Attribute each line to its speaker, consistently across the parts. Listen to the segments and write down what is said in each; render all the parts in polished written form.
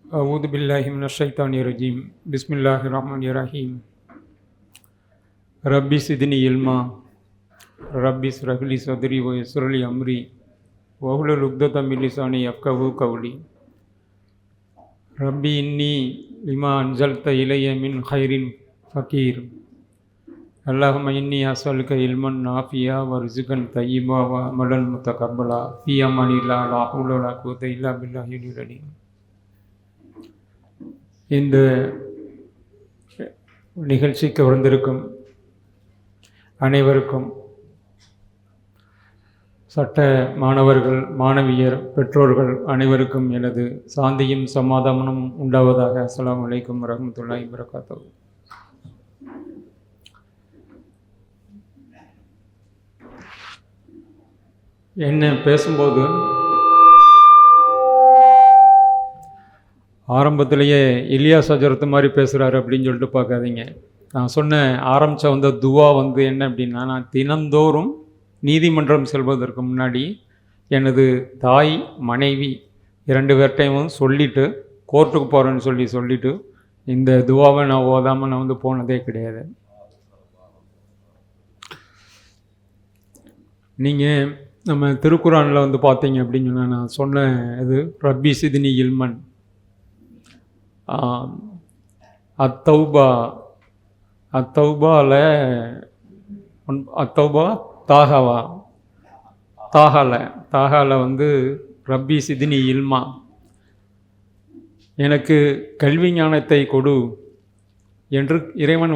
Speaker 1: أعوذ بالله من الشيطان الرجيم بسم الله الرحمن الرحيم ربي زدني علما ربي اشرح لي صدري ويسر لي أمري واحلل عقدة من لساني يفقهوا قولي ربي إني لما أنزلت إلي من خير فقير اللهم إني أسألك علما نافعا ورزقا طيبا وعملا متقبلا في أمان الله لا حول ولا قوة إلا بالله العلي العظيم. இந்த நிகழ்ச்சிக்கு வந்திருக்கும் அனைவருக்கும் சட்ட மாணவர்கள் மாணவியர் பெற்றோர்கள் அனைவருக்கும் எனது சாந்தியும் சமாதானமும் உண்டாவதாக. அஸ்ஸலாமு அலைக்கும் வரஹ்மத்துல்லாஹி வபரகாத்துஹு. என்ன பேசும்போது ஆரம்பத்திலேயே இலியாஸ் ஹஜரத் மாதிரி பேசுகிறாரு அப்படின்னு சொல்லிட்டு பார்க்காதீங்க. நான் ஆரம்பித்த துவா என்ன அப்படின்னா, நான் தினந்தோறும் நீதிமன்றம் செல்வதற்கு முன்னாடி எனது தாய் மனைவி 2 பேர்ட்டையும் சொல்லிவிட்டு கோர்ட்டுக்கு போகிறேன்னு சொல்லிவிட்டு இந்த துவாவை நான் ஓதாமல் நான் போனதே கிடையாது. நீங்கள் நம்ம திருக்குறானில் பார்த்தீங்க அப்படின்னு சொன்னால் நான் சொன்ன இது ரப்பி சிதினி இல்மன் அத்தௌபா தாகால ரப்பி சிதினி இல்மா, எனக்கு கல்வி ஞானத்தை கொடு என்று இறைவன்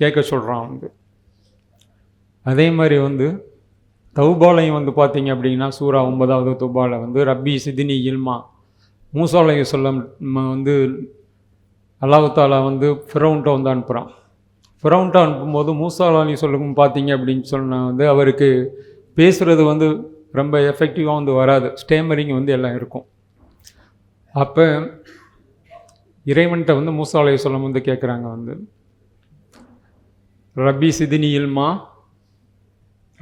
Speaker 1: கேட்க சொல்கிறான். அதே மாதிரி தௌபாலையும் பார்த்தீங்க அப்படின்னா சூரா 9வது தௌபாவில் ரப்பி சிதினி இல்மா, மூசா அலைஹிஸ்ஸலாம் அல்லாஹ் தாலா ஃபிரௌன்ட்ட அனுப்புகிறான். ஃபிரௌன்ட்ட அனுப்பும்போது மூசா அலைஹிஸ்ஸலாம் பார்த்தீங்க அப்படின்னு சொன்னால் அவருக்கு பேசுகிறது ரொம்ப எஃபெக்டிவாக வராது, ஸ்டேமரிங் எல்லாம் இருக்கும். அப்போ இறைவன்கிட்ட மூசா அலைஹிஸ்ஸலாம் கேட்குறாங்க, ரப்பி சிதினி இல்மா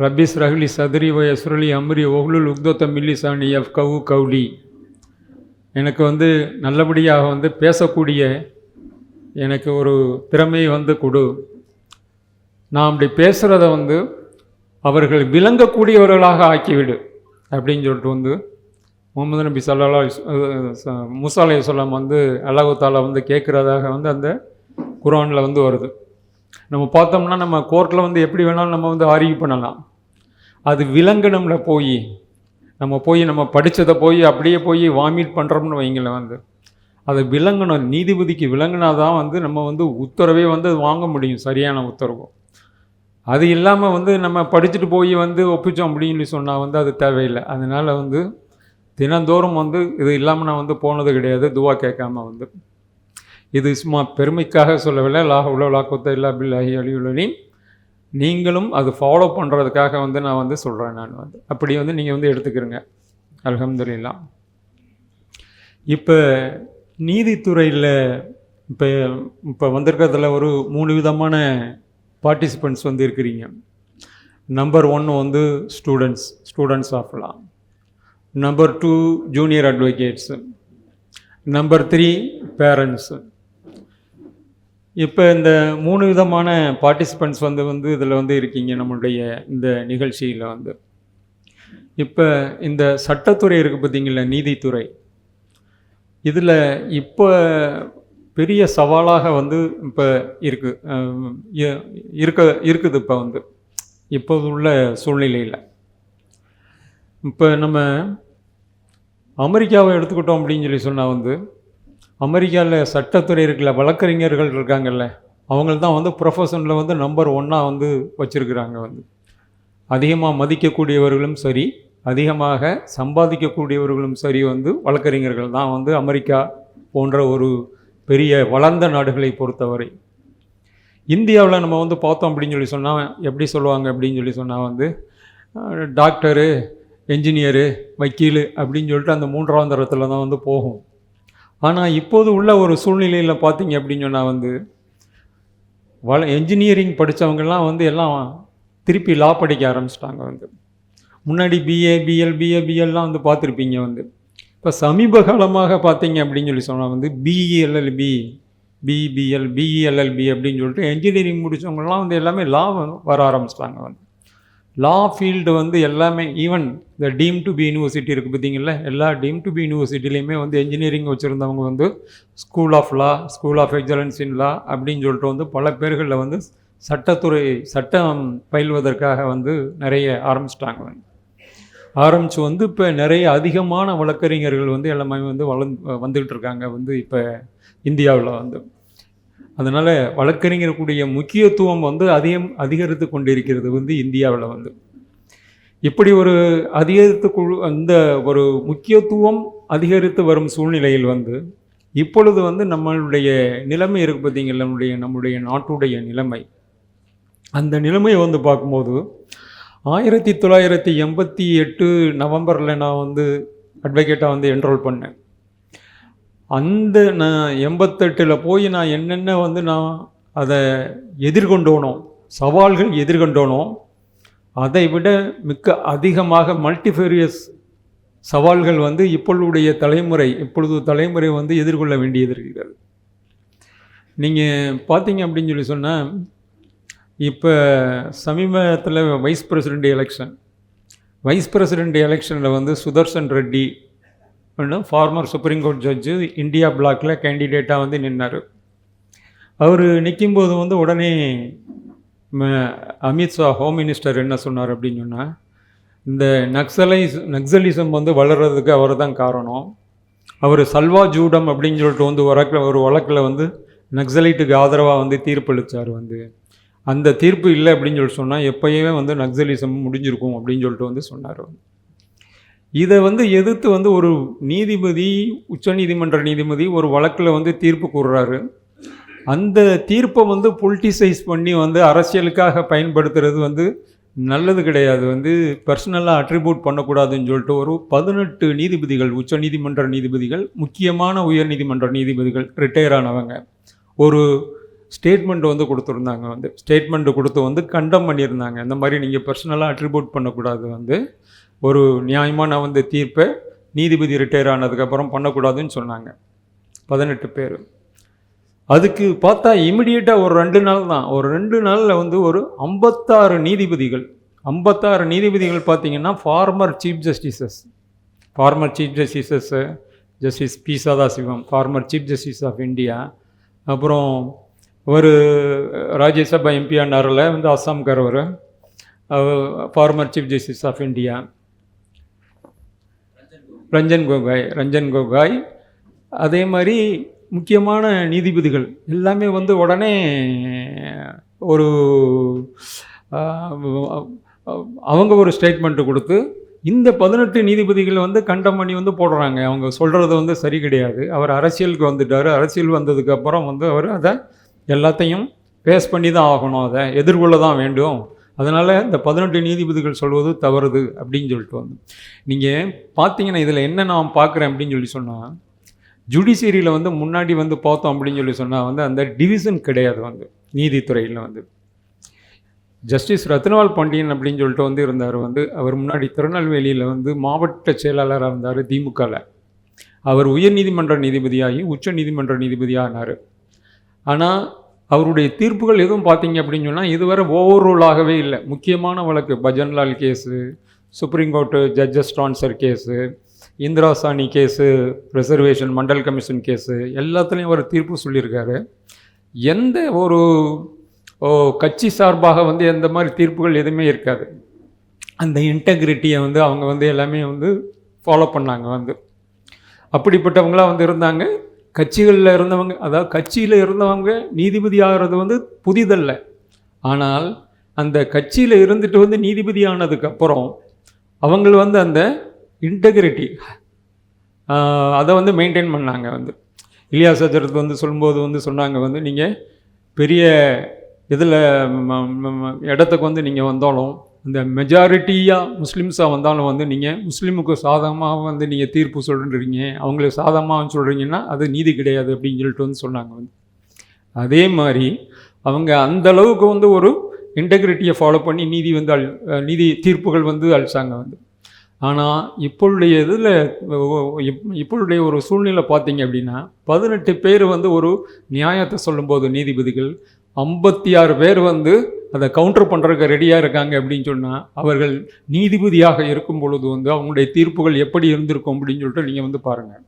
Speaker 1: ரப்பி இஸ்ரஹ் லி சத்ரி வ யஸ்ஸிர் லி அம்ரி வஹ்லுல் உக்தத மின் லிசானி யஃப்கஹு கௌலி, எனக்கு நல்லபடியாக பேசக்கூடிய எனக்கு ஒரு திறமையை கொடு, நான் அப்படி பேசுகிறத அவர்கள் விளங்கக்கூடியவர்களாக ஆக்கிவிடு அப்படின்னு சொல்லிட்டு முகமது நபி ஸல்லல்லாஹு அலைஹி மூசா அலைஹிஸ்ஸலாம் அல்லாஹ் தாலா கேட்குறதாக அந்த குர்ஆனில் வருது. நம்ம பார்த்தோம்னா நம்ம கோர்ட்டில் எப்படி வேணாலும் நம்ம ஆர்கியூ பண்ணலாம். அது விலங்கனம்ல நம்ம படித்ததை அப்படியே வாமிட் பண்ணுறோம்னு வைங்களேன், அது விலங்கணும், நீதிபதிக்கு விலங்கினாதான் நம்ம உத்தரவே வாங்க முடியும், சரியான உத்தரவு. அது இல்லாமல் நம்ம படிச்சுட்டு ஒப்பிச்சோம் அப்படின்னு சொன்னால் அது தேவையில்லை. அதனால் தினந்தோறும் இது இல்லாமல் நான் போனது கிடையாது, துவா கேட்காம. இது சும்மா பெருமைக்காக சொல்லவில்லை, லா ஹவ்ல வலா குவத்த இல்லா பில்லாஹி அலியுல் அலீம். நீங்களும் அது ஃபாலோ பண்ணுறதுக்காக நான் சொல்கிறேன். நான் அப்படி நீங்கள் எடுத்துக்கிறங்க. அல்ஹம்துலில்லாஹ். இப்போ நீதித்துறையில் இப்போ வந்திருக்கிறதுல ஒரு 3 விதமான பார்ட்டிசிபெண்ட்ஸ் இருக்கிறீங்க. Number 1 students of law, number 2 junior advocates, number 3 parents. இப்போ இந்த 3 விதமான பார்ட்டிசிபெண்ட்ஸ் இதில் இருக்கீங்க நம்மளுடைய இந்த நிகழ்ச்சியில். இப்போ இந்த சட்டத்துறை இருக்குது பார்த்தீங்களா, நீதித்துறை, இதில் இப்போ பெரிய சவாலாக இப்போ இருக்குது இப்போ உள்ள சூழ்நிலையில். இப்போ நம்ம அமெரிக்காவை எடுத்துக்கிட்டோம் அப்படின்னு சொன்னால் அமெரிக்காவில் சட்டத்துறை இருக்குல்ல, வழக்கறிஞர்கள் இருக்காங்கல்ல, அவங்க தான் ப்ரொஃபஷனில் நம்பர் 1 வச்சுருக்குறாங்க. அதிகமாக மதிக்கக்கூடியவர்களும் சரி, அதிகமாக சம்பாதிக்கக்கூடியவர்களும் சரி வழக்கறிஞர்கள் தான் அமெரிக்கா போன்ற ஒரு பெரிய வளர்ந்த நாடுகளை பொறுத்தவரை. இந்தியாவில் நம்ம பார்த்தோம் அப்படின்னு சொன்னால் எப்படி சொல்லுவாங்க அப்படின்னு சொன்னால் டாக்டரு, என்ஜினியரு, வக்கீல் அப்படின்னு சொல்லிட்டு அந்த 3ஆம் தரத்தில் தான் போகும். ஆனால் இப்போது உள்ள ஒரு சூழ்நிலையில் பார்த்தீங்க அப்படின்னு சொன்னால் என்ஜினியரிங் படித்தவங்கெல்லாம் எல்லாம் திருப்பி லா படிக்க ஆரம்பிச்சிட்டாங்க. முன்னாடி பிஏ, பிஎல், பிஏபிஎல்லாம் பார்த்துருப்பீங்க. இப்போ சமீப காலமாக பார்த்தீங்க அப்படின்னு சொல்லி சொன்னால் வந்து பிஇஎல்எல்பி, பிபிஎல், பிஇஎல்எல்பி அப்படின்னு சொல்லிட்டு என்ஜினியரிங் முடித்தவங்கலாம் வந்து எல்லாமே லா வர ஆரம்பிச்சிட்டாங்க. வந்து லா ஃபீல்டு வந்து எல்லாமே ஈவன் இந்த டீம் டு பி யூனிவர்சிட்டி இருக்குது பார்த்தீங்களா, எல்லா டீம் டு பி யூனிவர்சிட்டிலையுமே வந்து என்ஜினியரிங் வச்சுருந்தவங்க வந்து school of law, school of excellence in law அப்படின்னு சொல்லிட்டு வந்து பல பேர்களில் வந்து சட்டம் பயில்வதற்காக வந்து நிறைய ஆரம்பிச்சிட்டாங்க. ஆரம்பித்து வந்து இப்போ நிறைய அதிகமான வழக்கறிஞர்கள் வந்து எல்லாமே வந்து வந்துக்கிட்டு இருக்காங்க வந்து இப்போ இந்தியாவில் வந்து. அதனால் வழக்கறிஞர்களுடைய முக்கியத்துவம் வந்து அதிகரித்து கொண்டிருக்கிறது வந்து இந்தியாவில் வந்து. இப்படி ஒரு அந்த ஒரு முக்கியத்துவம் அதிகரித்து வரும் சூழ்நிலையில் வந்து இப்பொழுது வந்து நம்மளுடைய நிலைமை இருக்குது பார்த்தீங்களா, நம்முடைய நாட்டுடைய நிலைமை. அந்த நிலைமையை வந்து பார்க்கும்போது 1988 நவம்பரில் நான் வந்து அட்வொகேட்டாக வந்து என்ரோல் பண்ணேன். அந்த நான் 88 போய் நான் என்னென்ன வந்து நான் அதை எதிர்கொண்டோனோ, சவால்கள் எதிர்கொண்டோனோ, அதை விட மிக்க அதிகமாக மல்டிஃபேரியஸ் சவால்கள் வந்து இப்பொழுது தலைமுறை வந்து எதிர்கொள்ள வேண்டியது இருக்கிறது. நீங்கள் பார்த்தீங்க அப்படின்னு சொல்லி சொன்னால், இப்போ சமீபத்தில் வைஸ் பிரசிடெண்ட் எலெக்ஷனில் வந்து Sudarshan Reddy former supreme court judge India பிளாக்கில் கேண்டிடேட்டாக வந்து நின்னார். அவர் நிற்கும்போது வந்து உடனே அமித்ஷா ஹோம் மினிஸ்டர் என்ன சொன்னார் அப்படின்னு சொன்னால், இந்த நக்சலிசம் வந்து வளர்கிறதுக்கு அவர் தான் காரணம். அவர் சல்வா ஜூடம் அப்படின்னு சொல்லிட்டு வந்து ஒரு வழக்கில் வந்து நக்சலைட்டுக்கு ஆதரவாக வந்து தீர்ப்பளித்தார். வந்து அந்த தீர்ப்பு இல்லை அப்படின்னு சொல்லிட்டு சொன்னால் எப்போயுமே வந்து நக்சலிசம் முடிஞ்சிருக்கும் அப்படின்னு சொல்லிட்டு வந்து சொன்னார். இதை வந்து எதிர்த்து வந்து ஒரு நீதிபதி, உச்சநீதிமன்ற நீதிபதி ஒரு வழக்கில் வந்து தீர்ப்பு கூறுறாரு. அந்த தீர்ப்பை வந்து பொலிட்டிசைஸ் பண்ணி வந்து அரசியலுக்காக பயன்படுத்துறது வந்து நல்லது கிடையாது. வந்து பர்சனலாக அட்ரிபியூட் பண்ணக்கூடாதுன்னு சொல்லிட்டு ஒரு 18 நீதிபதிகள், உச்சநீதிமன்ற நீதிபதிகள், முக்கியமான உயர்நீதிமன்ற நீதிபதிகள், ரிட்டையர் ஆனவங்க, ஒரு ஸ்டேட்மெண்ட் வந்து கொடுத்துருந்தாங்க. வந்து ஸ்டேட்மெண்ட் கொடுத்து வந்து கண்டம் பண்ணியிருந்தாங்க. இந்த மாதிரி நீங்கள் பர்சனலாக அட்ரிபியூட் பண்ணக்கூடாது, வந்து ஒரு நியாயமான வந்து தீர்ப்பை நீதிபதி ரிட்டையர் ஆனதுக்கப்புறம் பண்ணக்கூடாதுன்னு சொன்னாங்க. 18 பேர். அதுக்கு பார்த்தா இமிடியேட்டாக ஒரு 2 நாள் தான், ஒரு 2 நாளில் வந்து ஒரு 56 நீதிபதிகள் பார்த்தீங்கன்னா former chief justices, justice P Sathasivam, former chief justice of India, அப்புறம் ஒரு ராஜ்யசபா எம்பி ஆனாரில் வந்து அஸ்ஸாம்காரவர், former chief justice of India Ranjan Gogoi, அதே மாதிரி முக்கியமான நீதிபதிகள் எல்லாமே வந்து உடனே ஒரு அவங்க ஒரு ஸ்டேட்மெண்ட்டு கொடுத்து இந்த 18 நீதிபதிகள் வந்து கண்டம் பண்ணி வந்து போடுறாங்க. அவங்க சொல்கிறது வந்து சரி கிடையாது. அவர் அரசியலுக்கு வந்துட்டார். அரசியல் வந்ததுக்கப்புறம் வந்து அவர் அதை எல்லாத்தையும் பேஸ் பண்ணி தான் ஆகணும், அதை எதிர்கொள்ள தான் வேண்டும். அதனால் இந்த 18 நீதிபதிகள் சொல்வது தவறுது அப்படின்னு சொல்லிட்டு வந்து நீங்கள் பார்த்தீங்கன்னா, இதில் என்ன நான் பார்க்குறேன் அப்படின்னு சொல்லி சொன்னால், ஜுடிஷியரியில் வந்து முன்னாடி வந்து பார்த்தோம் அப்படின்னு சொல்லி சொன்னால் வந்து அந்த டிவிஷன் கிடையாது. வந்து நீதித்துறையில் வந்து ஜஸ்டிஸ் ரத்னவால் பாண்டியன் அப்படின்னு சொல்லிட்டு வந்து இருந்தார். வந்து அவர் முன்னாடி திருநெல்வேலியில் வந்து மாவட்ட செயலாளராக இருந்தார் திமுகவில். அவர் உயர்நீதிமன்ற நீதிபதியாகி உச்ச நீதிமன்ற நீதிபதியானார். ஆனால் அவருடைய தீர்ப்புகள் எதுவும் பார்த்தீங்க அப்படின்னு சொன்னால் இதுவரை ஓவர்ரூலாகவே இல்லை. முக்கியமான வழக்கு Bhajan Lal case, supreme court judges transfer case, Indra Sawhney case, reservation Mandal commission case, எல்லாத்துலேயும் ஒரு தீர்ப்பு சொல்லியிருக்காரு. எந்த ஒரு கட்சி சார்பாக வந்து எந்த மாதிரி தீர்ப்புகள் எதுவுமே இருக்காது. அந்த இன்டெகிரிட்டியை வந்து அவங்க வந்து எல்லாமே வந்து ஃபாலோ பண்ணாங்க. வந்து அப்படிப்பட்டவங்களாம் வந்து இருந்தாங்க. கட்சிகளில் இருந்தவங்க, அதாவது கட்சியில் இருந்தவங்க நீதிபதி ஆகிறது வந்து புதிதல்ல. ஆனால் அந்த கட்சியில் இருந்துட்டு வந்து நீதிபதி ஆனதுக்கப்புறம் அவங்க வந்து அந்த இன்டெகிரிட்டி அதை வந்து மெயின்டைன் பண்ணாங்க. வந்து இலியாஸ் அஜரத் வந்து சொல்லும்போது வந்து சொன்னாங்க, வந்து நீங்கள் பெரிய இதில் இடத்துக்கு வந்து நீங்கள் வந்தாலும், இந்த மெஜாரிட்டியாக முஸ்லீம்ஸாக வந்தாலும் வந்து நீங்கள் முஸ்லீமுக்கு சாதகமாக வந்து நீங்கள் தீர்ப்பு சொல்கிறீங்க, அவங்களுக்கு சாதகமாக சொல்கிறீங்கன்னா அது நீதி கிடையாது அப்படின்னு சொல்லிட்டு வந்து சொன்னாங்க. வந்து அதே மாதிரி அவங்க அந்தளவுக்கு வந்து ஒரு இன்டெகிரிட்டியை ஃபாலோ பண்ணி நீதி தீர்ப்புகள் வந்து அளித்தாங்க. வந்து ஆனால் இப்பொழுடைய இதில் இப்பொழுடைய ஒரு சூழ்நிலை பார்த்தீங்க அப்படின்னா 18 பேர் வந்து ஒரு நியாயத்தை சொல்லும்போது நீதிபதிகள் 56 பேர் வந்து அதை கவுண்டர் பண்ணுறதுக்கு ரெடியாக இருக்காங்க அப்படின்னு சொன்னால் அவர்கள் நீதிபதியாக இருக்கும் பொழுது வந்து அவங்களுடைய தீர்ப்புகள் எப்படி இருந்திருக்கும் அப்படின்னு சொல்லிட்டு நீங்கள் வந்து பாருங்கள்.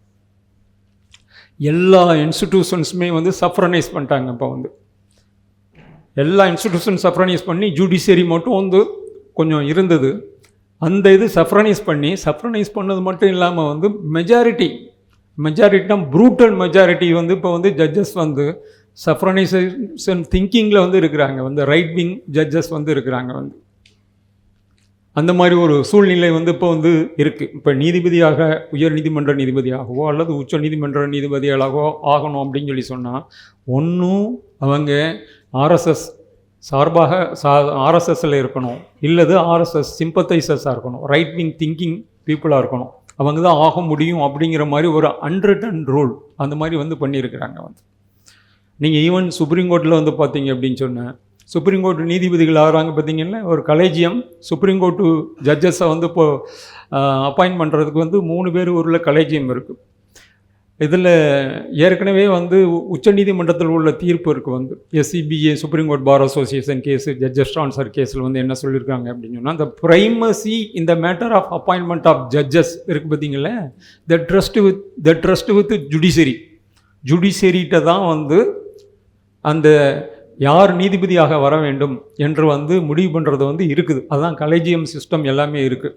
Speaker 1: எல்லா இன்ஸ்டிடியூஷன்ஸுமே வந்து சஃப்ரனைஸ் பண்ணிட்டாங்க. இப்போ வந்து எல்லா இன்ஸ்டிடியூஷன் சஃப்ரனைஸ் பண்ணி ஜுடிஷியரி மட்டும் வந்து கொஞ்சம் இருந்தது. அந்த இது சஃப்ரனைஸ் பண்ணது மட்டும் இல்லாமல் வந்து மெஜாரிட்டினா ப்ரூட்டல் மெஜாரிட்டி வந்து இப்போ வந்து ஜட்ஜஸ் வந்து சஃப்ரனைசேஷன் திங்கிங்கில் வந்து இருக்கிறாங்க, வந்து ரைட் விங் ஜட்ஜஸ் வந்து இருக்கிறாங்க. வந்து அந்த மாதிரி ஒரு சூழ்நிலை வந்து இப்போ வந்து இருக்குது. இப்போ நீதிபதியாக உயர் நீதிமன்ற நீதிபதியாகவோ அல்லது உச்ச நீதிமன்ற நீதிபதிகளாகவோ ஆகணும் அப்படின்னு சொல்லி சொன்னால் ஒன்றும் அவங்க ஆர்எஸ்எஸ் சார்பாக ஆர்எஸ்எஸ்ஸில் இருக்கணும், இல்லது ஆர்எஸ்எஸ் சிம்பத்தைசர்ஸாக இருக்கணும், ரைட் விங் திங்கிங் பீப்புளாக இருக்கணும். அவங்க தான் ஆக முடியும் அப்படிங்கிற மாதிரி ஒரு அன்ரிட்டன் ரூல் அந்த மாதிரி வந்து பண்ணியிருக்கிறாங்க. வந்து நீங்கள் ஈவன் சுப்ரீம் கோர்ட்டில் வந்து பார்த்தீங்க அப்படின்னு சொன்னேன், சுப்ரீம் கோர்ட் நீதிபதிகள் ஆகிறாங்க பார்த்தீங்கன்னா ஒரு கலேஜியம் சுப்ரீம் கோர்ட்டு ஜட்ஜஸை வந்து இப்போது அப்பாயின்ட் பண்ணுறதுக்கு வந்து 3 பேர் உள்ள கலேஜியம் இருக்குது. இதில் ஏற்கனவே வந்து உச்சநீதிமன்றத்தில் உள்ள தீர்ப்பு இருக்குது. வந்து SCBA supreme court bar association case judges transfer கேஸில் வந்து என்ன சொல்லியிருக்காங்க அப்படின்னு சொன்னால், இந்த ப்ரைமசி இந்த matter of appointment of judges இருக்குது பார்த்தீங்களா, த ட்ரஸ்ட் வித் ஜுடிஷியரிட்ட தான் வந்து அந்த யார் நீதிபதியாக வர வேண்டும் என்று வந்து முடிவு பண்ணுறது வந்து இருக்குது. அதுதான் கலேஜியம் சிஸ்டம் எல்லாமே இருக்குது.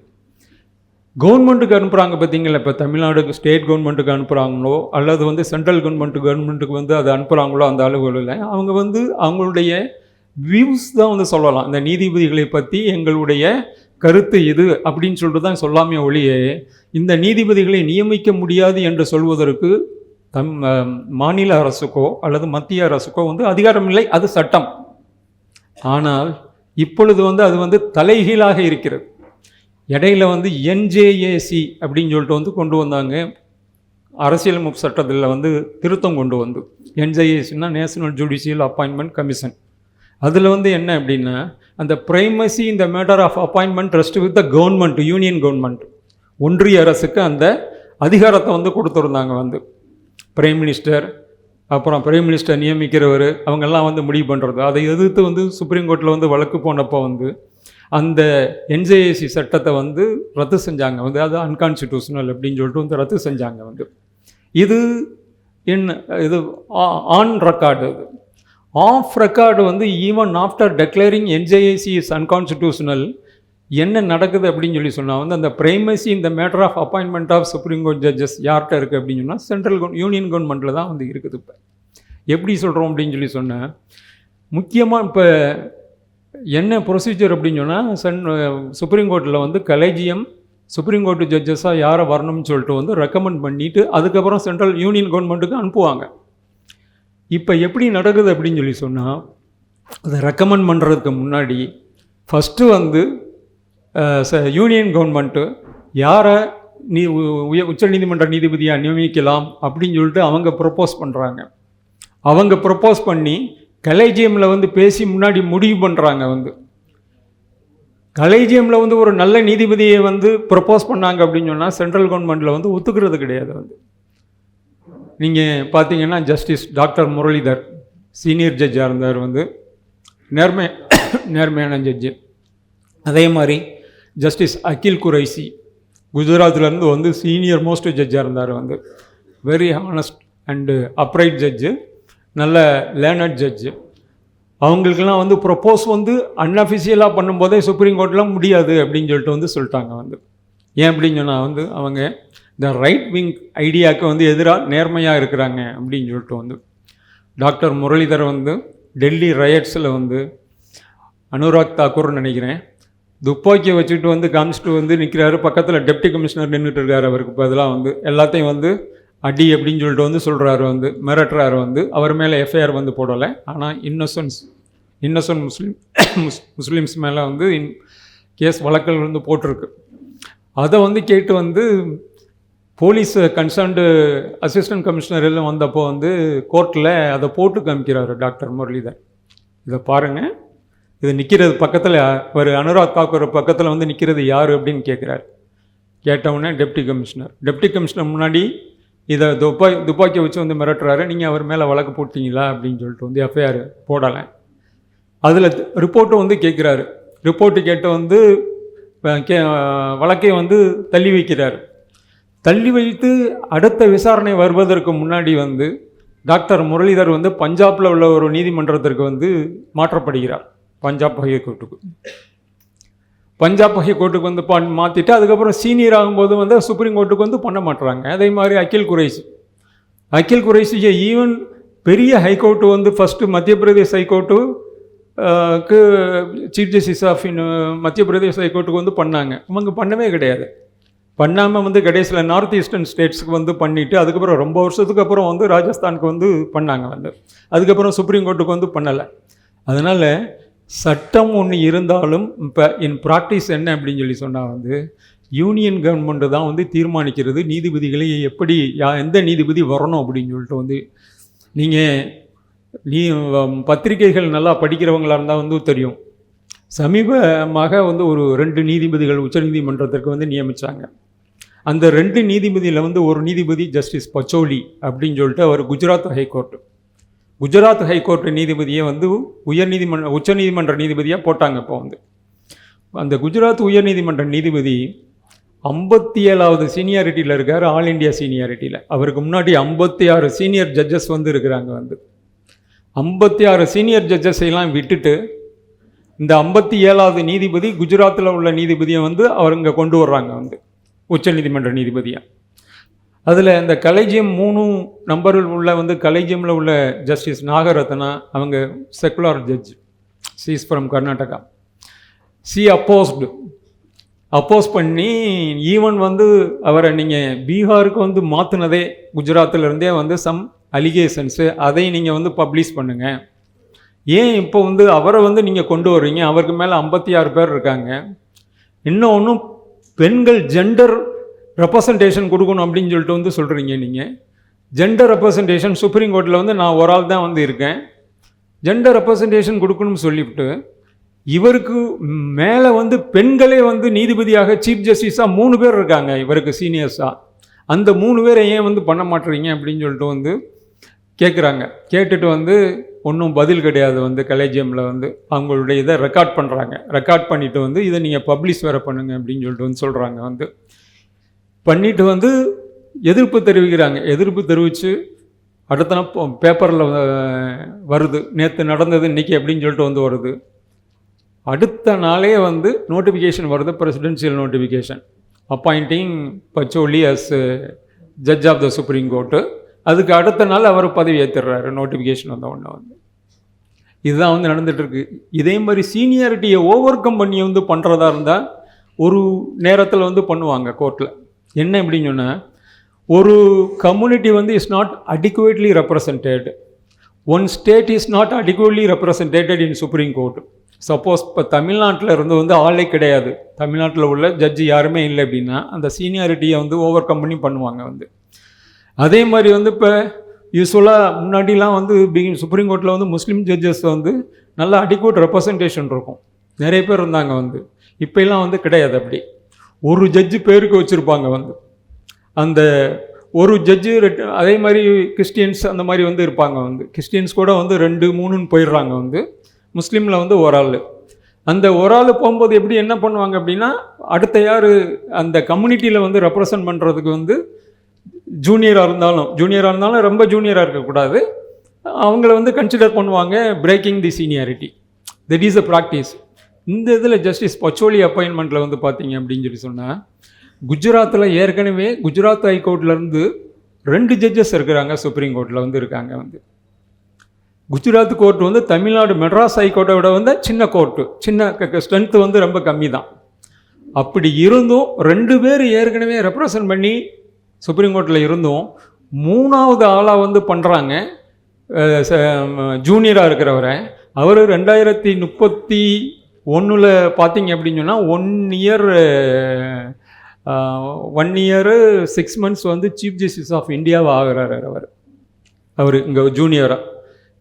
Speaker 1: கவர்மெண்ட்டுக்கு அனுப்புகிறாங்க பார்த்தீங்களா, இப்போ தமிழ்நாடு ஸ்டேட் கவர்மெண்ட்டுக்கு அனுப்புகிறாங்களோ அல்லது வந்து சென்ட்ரல் கவர்மெண்ட்டுக்கு வந்து அதை அனுப்புகிறாங்களோ அந்த அளவுகளில் அவங்க வந்து அவங்களுடைய வியூஸ் தான் வந்து சொல்லலாம். இந்த நீதிபதிகளை பற்றி எங்களுடைய கருத்து இது அப்படின்னு சொல்லிட்டு தான் சொல்லாமே ஒழிய இந்த நீதிபதிகளை நியமிக்க முடியாது என்று சொல்வதற்கு மாநில அரசுக்கோ அல்லது மத்திய அரசுக்கோ வந்து அதிகாரம் இல்லை, அது சட்டம். ஆனால் இப்பொழுது வந்து அது வந்து தலைகீழாக இருக்கிறது. இடையில வந்து என்ஜேஏசி அப்படின்னு சொல்லிட்டு வந்து கொண்டு வந்தாங்க, அரசியலமைப்பு சட்டத்தில் வந்து திருத்தம் கொண்டு வந்து. என்ஜேஏசின்னா நேஷனல் ஜுடிஷியல் அப்பாயின்மெண்ட் கமிஷன். அதில் வந்து என்ன அப்படின்னா, அந்த பிரைமசி இந்த matter of appointment rest with the government, union government, ஒன்றிய அரசுக்கு அந்த அதிகாரத்தை வந்து கொடுத்துருந்தாங்க. வந்து பிரைம் மினிஸ்டர், அப்புறம் பிரைம் மினிஸ்டர் நியமிக்கிறவர், அவங்கெல்லாம் வந்து முடிவு பண்ணுறது. அதை எதிர்த்து வந்து சுப்ரீம் கோர்ட்டில் வந்து வழக்கு போனப்போ வந்து அந்த என்ஜேஏசி சட்டத்தை வந்து ரத்து செஞ்சாங்க. வந்து அது அன்கான்ஸ்டிடியூஷனல் அப்படின்னு சொல்லிட்டு வந்து ரத்து செஞ்சாங்க. வந்து இது ஆன் ரெக்கார்டு. இது ஆஃப் ரெக்கார்டு வந்து even after declaring NJAC is unconstitutional என்ன நடக்குது அப்படின்னு சொல்லி சொன்னால் வந்து அந்த பிரைமசி இந்த matter of appointment of supreme court judges யார்கிட்ட இருக்குது அப்படின்னு சொன்னால் சென்ட்ரல் யூனியன் கவர்மெண்ட்டில் தான் வந்து இருக்குது. இப்போ எப்படி சொல்கிறோம் அப்படின்னு சொல்லி சொன்னேன், முக்கியமாக இப்போ என்ன ப்ரொசீஜர் அப்படின்னு சொன்னால் சுப்ரீம் கோர்ட்டில் வந்து கலேஜியம் சுப்ரீம் கோர்ட்டு ஜட்ஜஸாக யாரை வரணும்னு சொல்லிட்டு வந்து ரெக்கமெண்ட் பண்ணிவிட்டு அதுக்கப்புறம் சென்ட்ரல் யூனியன் கவர்மெண்ட்டுக்கு அனுப்புவாங்க. இப்போ எப்படி நடக்குது அப்படின்னு சொல்லி சொன்னால், அதை ரெக்கமெண்ட் பண்ணுறதுக்கு முன்னாடி ஃபஸ்ட்டு வந்து யூனியன் கவர்மெண்ட்டு யாரை உச்சநீதிமன்ற நீதிபதியாக நியமிக்கலாம் அப்படின்னு சொல்லிட்டு அவங்க ப்ரப்போஸ் பண்ணுறாங்க. அவங்க ப்ரப்போஸ் பண்ணி கலேஜியமில் வந்து பேசி முன்னாடி முடிவு பண்ணுறாங்க. வந்து கலேஜியமில் வந்து ஒரு நல்ல நீதிபதியை வந்து ப்ரப்போஸ் பண்ணாங்க அப்படின்னு சொன்னால் சென்ட்ரல் கவர்மெண்ட்டில் வந்து ஒத்துக்கிறது கிடையாது. வந்து நீங்கள் பார்த்தீங்கன்னா ஜஸ்டிஸ் டாக்டர் முரளிதர் சீனியர் ஜட்ஜாக இருந்தார். வந்து நேர்மையான ஜட்ஜு. அதே மாதிரி ஜஸ்டிஸ் அகில் குரைசி குஜராத்லேருந்து வந்து சீனியர் மோஸ்ட் ஜட்ஜாக இருந்தார். வந்து very honest and upright judge, நல்ல லேர்னட் ஜட்ஜு. அவங்களுக்கெல்லாம் வந்து ப்ரப்போஸ் வந்து அன்அஃபிஷியலாக பண்ணும்போதே சுப்ரீம் கோர்ட்டில் முடியாது அப்படின்னு சொல்லிட்டு வந்து சொல்லிட்டாங்க. வந்து ஏன் அப்படின்னு சொன்னால் வந்து அவங்க இந்த ரைட் விங் ஐடியாவுக்கு வந்து எதிராக நேர்மையாக இருக்கிறாங்க அப்படின்னு சொல்லிட்டு வந்து டாக்டர் முரளிதர் வந்து டெல்லி ரயட்ஸில் வந்து அனுராக் தாக்கூர்னு நினைக்கிறேன், துப்பாக்கியை வச்சுக்கிட்டு வந்து காமிச்சிட்டு வந்து நிற்கிறாரு. பக்கத்தில் டெப்டி கமிஷனர் நின்றுட்டு இருக்காரு. அவருக்கு பதிலாக வந்து எல்லாத்தையும் வந்து அடி அப்படின்னு சொல்லிட்டு வந்து சொல்கிறாரு, வந்து மிரட்டுறாரு. வந்து அவர் மேலே எஃப்ஐஆர் வந்து போடலை. ஆனால் இன்னசென்ட் முஸ்லீம்ஸ் மேலே வந்து கேஸ் வழக்கல் வந்து போட்டிருக்கு. அதை வந்து கேட்டு வந்து போலீஸ் கன்சர்ன்டு அசிஸ்டன்ட் கமிஷனர் எல்லாம் வந்தப்போ வந்து கோர்ட்டில் அதை போட்டு காமிக்கிறாரு டாக்டர் முரளிதர். இதை பாருங்கள், இது நிற்கிறது பக்கத்தில் ஒரு அனுராக் தாக்கூர் பக்கத்தில் வந்து நிற்கிறது யார் அப்படின்னு கேட்குறாரு. கேட்டவுடனே டெப்டி கமிஷனர் முன்னாடி இதை துப்பாக்கியை வச்சு வந்து மிரட்டுறாரு. நீங்கள் அவர் மேலே வழக்கு போட்டீங்களா அப்படின்னு சொல்லிட்டு வந்து எஃப்ஐஆர் போடலை. அதில் ரிப்போர்ட்டும் வந்து கேட்குறாரு. ரிப்போர்ட்டு கேட்டு வந்து வழக்கை வந்து தள்ளி வைக்கிறார். தள்ளி வைத்து அடுத்த விசாரணை வருவதற்கு முன்னாடி வந்து டாக்டர் முரளிதர் வந்து பஞ்சாபில் உள்ள ஒரு நீதிமன்றத்திற்கு வந்து மாற்றப்படுகிறார். பஞ்சாப் ஹைகோர்ட்டுக்கு வந்து மாற்றிட்டு அதுக்கப்புறம் சீனியர் ஆகும்போது வந்து சுப்ரீம் கோர்ட்டுக்கு வந்து பண்ண மாட்டுறாங்க. அதே மாதிரி அகில் குரைஷியை ஈவன் பெரிய ஹைகோர்ட்டு வந்து ஃபஸ்ட்டு மத்திய பிரதேஷ் ஹைகோர்ட்டுக்கு சீஃப் ஜஸ்டிஸ் ஆஃப் மத்திய பிரதேஷ் ஹைகோர்ட்டுக்கு வந்து பண்ணாங்க. அவங்க பண்ணவே கிடையாது. பண்ணாமல் வந்து கடைசியில் நார்த் ஈஸ்டர்ன் ஸ்டேட்ஸுக்கு வந்து பண்ணிவிட்டு அதுக்கப்புறம் ரொம்ப வருஷத்துக்கு அப்புறம் வந்து ராஜஸ்தானுக்கு வந்து பண்ணாங்க வந்து. அதுக்கப்புறம் சுப்ரீம் கோர்ட்டுக்கு வந்து பண்ணலை. அதனால் சட்டம் ஒன்று இருந்தாலும் இப்போ இன் ப்ராக்டிஸ் என்ன அப்படின்னு சொல்லி சொன்னால் வந்து யூனியன் கவர்மெண்ட்டு தான் வந்து தீர்மானிக்கிறது நீதிபதிகளை எப்படி எந்த நீதிபதி வரணும் அப்படின்னு சொல்லிட்டு வந்து. நீங்கள் பத்திரிகைகள் நல்லா படிக்கிறவங்களாக இருந்தால் வந்து தெரியும். சமீபமாக வந்து ஒரு 2 நீதிபதிகள் உச்சநீதிமன்றத்திற்கு வந்து நியமித்தாங்க. அந்த 2 நீதிபதியில் வந்து ஒரு நீதிபதி ஜஸ்டிஸ் பச்சோலி அப்படின்னு சொல்லிட்டு அவர் குஜராத் ஹைகோர்ட்டு நீதிபதியை வந்து உச்சநீதிமன்ற நீதிபதியாக போட்டாங்க. இப்போ வந்து அந்த குஜராத் உயர்நீதிமன்ற நீதிபதி 57வது சீனியாரிட்டியில் இருக்கார், ஆல் இண்டியா சீனியாரிட்டியில். அவருக்கு முன்னாடி 56 சீனியர் ஜட்ஜஸ் வந்து இருக்கிறாங்க. வந்து 56 சீனியர் ஜட்ஜஸையெல்லாம் விட்டுட்டு இந்த 57வது நீதிபதி குஜராத்தில் உள்ள நீதிபதியை வந்து அவர் இங்கே கொண்டு வர்றாங்க வந்து உச்சநீதிமன்ற நீதிபதியாக. அதில் இந்த கலேஜியம் 3 நம்பரில் உள்ள வந்து கலேஜியமில் உள்ள ஜஸ்டிஸ் நாகரத்னா, அவங்க secular judge, she is from Karnataka. She oppose பண்ணி ஈவன் வந்து அவரை நீங்கள் பீகாருக்கு வந்து மாற்றினதே குஜராத்திலேருந்தே வந்து சம் அலிகேஷன்ஸு, அதை நீங்கள் வந்து பப்ளிஷ் பண்ணுங்கள். ஏன் இப்போ வந்து அவரை வந்து நீங்கள் கொண்டு வர்றீங்க? அவருக்கு மேலே 56 பேர் இருக்காங்க. இன்னொன்றும் பெண்கள் ஜெண்டர் ரெப்ரசன்டேஷன் கொடுக்கணும் அப்படின்னு சொல்லிட்டு வந்து சொல்கிறீங்க. நீங்கள் ஜெண்டர் ரெப்ரசன்டேஷன் சுப்ரீம் கோர்ட்டில் வந்து நான் ஒரு ஆள் தான் வந்து இருக்கேன். ஜெண்டர் ரெப்ரசன்டேஷன் கொடுக்கணும்னு சொல்லிவிட்டு இவருக்கு மேலே வந்து பெண்களே வந்து நீதிபதியாக சீஃப் ஜஸ்டிஸாக 3 பேர் இருக்காங்க இவருக்கு சீனியர்ஸாக. அந்த 3 பேரை ஏன் வந்து பண்ண மாட்டுறீங்க அப்படின்னு சொல்லிட்டு வந்து கேட்குறாங்க. கேட்டுட்டு வந்து ஒன்றும் பதில் கிடையாது. வந்து கலேஜியமில் வந்து அவங்களுடைய இதை ரெக்கார்ட் பண்ணுறாங்க. ரெக்கார்ட் பண்ணிவிட்டு வந்து இதை நீங்கள் பப்ளிஷ் வேறு பண்ணுங்கள் அப்படின்னு சொல்லிட்டு வந்து சொல்கிறாங்க. வந்து பண்ணிவிட்டு வந்து எதிர்ப்பு தெரிவிக்கிறாங்க. எதிர்ப்பு தெரிவித்து அடுத்த நாள் பேப்பரில் வருது, நேற்று நடந்தது இன்றைக்கி அப்படின்னு சொல்லிட்டு வந்து வருது. அடுத்த நாளே வந்து நோட்டிஃபிகேஷன் வருது, presidential notification appointing Pancholi as judge of the supreme court. அதுக்கு அடுத்த நாள் அவர் பதவி ஏற்றுறாரு. நோட்டிஃபிகேஷன் வந்த உடனே வந்து இதுதான் வந்து நடந்துகிட்ருக்கு. இதே மாதிரி சீனியாரிட்டியை ஓவர் கம் பண்ணி வந்து பண்ணுறதா இருந்தால் ஒரு நேரத்தில் வந்து பண்ணுவாங்க கோர்ட்டில். என்ன அப்படின்னு சொன்னால், ஒரு கம்யூனிட்டி வந்து is not அடிக்குவேட்லி represented, one state is not அடிக்குவேட்லி represented in supreme court. Suppose இப்போ தமிழ்நாட்டில் இருந்து வந்து ஆளே கிடையாது, தமிழ்நாட்டில் உள்ள ஜட்ஜி யாருமே இல்லை அப்படின்னா அந்த சீனியாரிட்டியை வந்து ஓவர் கம் பண்ணி பண்ணுவாங்க. வந்து அதே மாதிரி வந்து இப்போ யூஸ்வலாக முன்னாடிலாம் வந்து சுப்ரீம் கோர்ட்டில் வந்து முஸ்லீம் ஜட்ஜஸ் வந்து நல்ல அடிக்குவேட் ரெப்ரசன்டேஷன் இருக்கும், நிறைய பேர் இருந்தாங்க. வந்து இப்போலாம் வந்து கிடையாது. அப்படி ஒரு ஜட்ஜு பேருக்கு வச்சுருப்பாங்க. வந்து அந்த ஒரு ஜட்ஜு அதே மாதிரி கிறிஸ்டியன்ஸ் அந்த மாதிரி வந்து இருப்பாங்க. வந்து கிறிஸ்டியன்ஸ் கூட வந்து 2-3ன்னு போயிடுறாங்க. வந்து முஸ்லீமில் வந்து ஒரு ஆள். அந்த ஒரு ஆள் போகும்போது எப்படி என்ன பண்ணுவாங்க அப்படின்னா, அடுத்த யார் அந்த கம்யூனிட்டியில் வந்து ரெப்ரசன்ட் பண்ணுறதுக்கு வந்து ஜூனியராக இருந்தாலும் ரொம்ப ஜூனியராக இருக்கக்கூடாது, அவங்கள வந்து கன்சிடர் பண்ணுவாங்க braking the seniority. That is a practice. இந்த இதில் ஜஸ்டிஸ் பச்சோலி அப்பாயின்மெண்ட்டில் வந்து பார்த்தீங்க அப்படின்னு சொல்லி சொன்னால், குஜராத்தில் ஏற்கனவே குஜராத் ஹைகோர்ட்லேருந்து 2 ஜட்ஜஸ் இருக்கிறாங்க, சுப்ரீம் கோர்ட்டில் வந்து இருக்காங்க. வந்து குஜராத் கோர்ட் வந்து தமிழ்நாடு மெட்ராஸ் ஹைகோர்ட்டை விட வந்து சின்ன கோர்ட்டு, சின்ன ஸ்ட்ரென்த்து வந்து ரொம்ப கம்மி தான். அப்படி இருந்தும் 2 பேர் ஏற்கனவே ரெப்ரசன்ட் பண்ணி சுப்ரீம் கோர்ட்டில் இருந்தும் 3வது ஆளாக வந்து பண்ணுறாங்க ஜூனியராக இருக்கிறவரை. அவர் 2031 பார்த்தீங்க அப்படின்னு சொன்னால் 1 இயர் 6 months வந்து சீஃப் ஜஸ்டிஸ் ஆஃப் இந்தியாவை ஆகிறாரு. அவர் இங்கே ஜூனியராக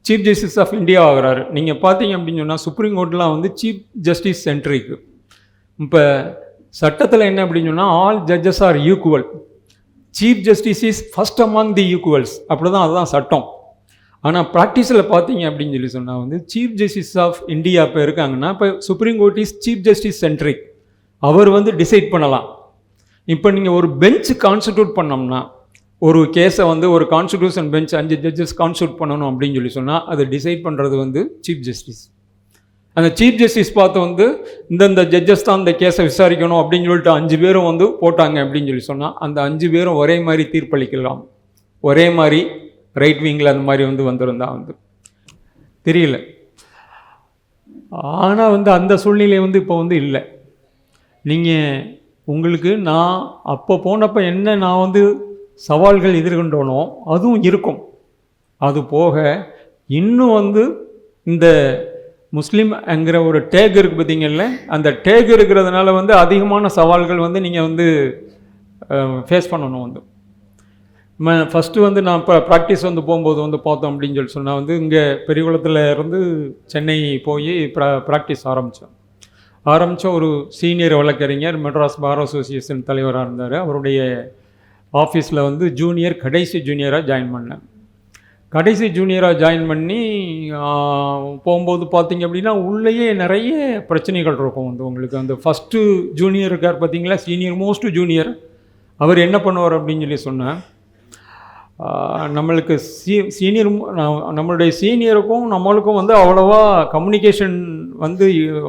Speaker 1: சீஃப் ஜஸ்டிஸ் ஆஃப் இந்தியா ஆகிறாரு. நீங்கள் பார்த்தீங்க அப்படின்னு சொன்னால் சுப்ரீம் கோர்ட்லாம் வந்து சீஃப் ஜஸ்டிஸ் சென்ட்ரிக்கு. இப்போ சட்டத்தில் என்ன அப்படின்னு சொன்னால் all judges are equal, chief justice is first among the equals, அப்படி தான் அதுதான் சட்டம். ஆனால் ப்ராக்டிஸில் பார்த்தீங்க அப்படின்னு சொல்லி சொன்னால் வந்து சீஃப் ஜஸ்டிஸ் ஆஃப் இந்தியா இப்போ இருக்காங்கன்னா, இப்போ supreme court is chief justice centric, அவர் வந்து டிசைட் பண்ணலாம். இப்போ நீங்கள் ஒரு பெஞ்ச் கான்ஸ்டிடியூட் பண்ணோம்னா, ஒரு கேஸை வந்து ஒரு கான்ஸ்டிடியூஷன் பெஞ்ச் 5 ஜட்ஜஸ் கான்ஸ்டியூட் பண்ணணும் அப்படின்னு சொல்லி சொன்னால் அதை டிசைட் பண்ணுறது வந்து சீஃப் ஜஸ்டிஸ். அந்த சீஃப் ஜஸ்டிஸ் பார்த்து வந்து இந்தந்த ஜட்ஜஸ் தான் இந்த கேஸை விசாரிக்கணும் அப்படின்னு சொல்லிட்டு 5 பேரும் வந்து போட்டாங்க அப்படின்னு சொல்லி சொன்னால் அந்த 5 பேரும் ஒரே மாதிரி தீர்ப்பளிக்கலாம், ஒரே மாதிரி ரைட் விங்கில் அந்த மாதிரி வந்து வந்திருந்தா வந்து தெரியல. ஆனால் வந்து அந்த சூழ்நிலை வந்து இப்போ வந்து இல்லை. நீங்கள் உங்களுக்கு நான் அப்போ போனப்போ என்ன நான் வந்து சவால்கள் எதிர்கொண்டோனோ அதுவும் இருக்கும். அது போக இன்னும் வந்து இந்த முஸ்லீம்ங்கிற ஒரு டேக் இருக்குது பார்த்தீங்கல்ல, அந்த டேக் இருக்கிறதுனால வந்து அதிகமான சவால்கள் வந்து நீங்கள் வந்து ஃபேஸ் பண்ணணும். வந்து ஃபஸ்ட்டு வந்து நான் இப்போ ப்ராக்டிஸ் வந்து போகும்போது வந்து பார்த்தோம் அப்படின்னு சொல்லி சொன்னால் வந்து இங்கே பெரியகுளத்தில் இருந்து சென்னை போய் ப்ராக்டிஸ் ஆரம்பித்த ஒரு சீனியர் வழக்கறிஞர் மெட்ராஸ் பார் அசோசியேஷன் தலைவராக இருந்தார். அவருடைய ஆஃபீஸில் வந்து கடைசி ஜூனியராக ஜாயின் பண்ணேன். கடைசி ஜூனியராக ஜாயின் பண்ணி போகும்போது பார்த்திங்க அப்படின்னா உள்ளேயே நிறைய பிரச்சனைகள் இருக்கும். வந்து உங்களுக்கு அந்த ஃபஸ்ட்டு ஜூனியர் இருக்கார் பார்த்திங்களா, சீனியர் மோஸ்ட்டு ஜூனியர், அவர் என்ன பண்ணுவார் அப்படின்னு சொல்லி சொன்னேன், நம்மளுக்கு சீனியர் நம்மளுடைய சீனியருக்கும் நம்மளுக்கும் வந்து அவ்வளோவா கம்யூனிகேஷன் வந்து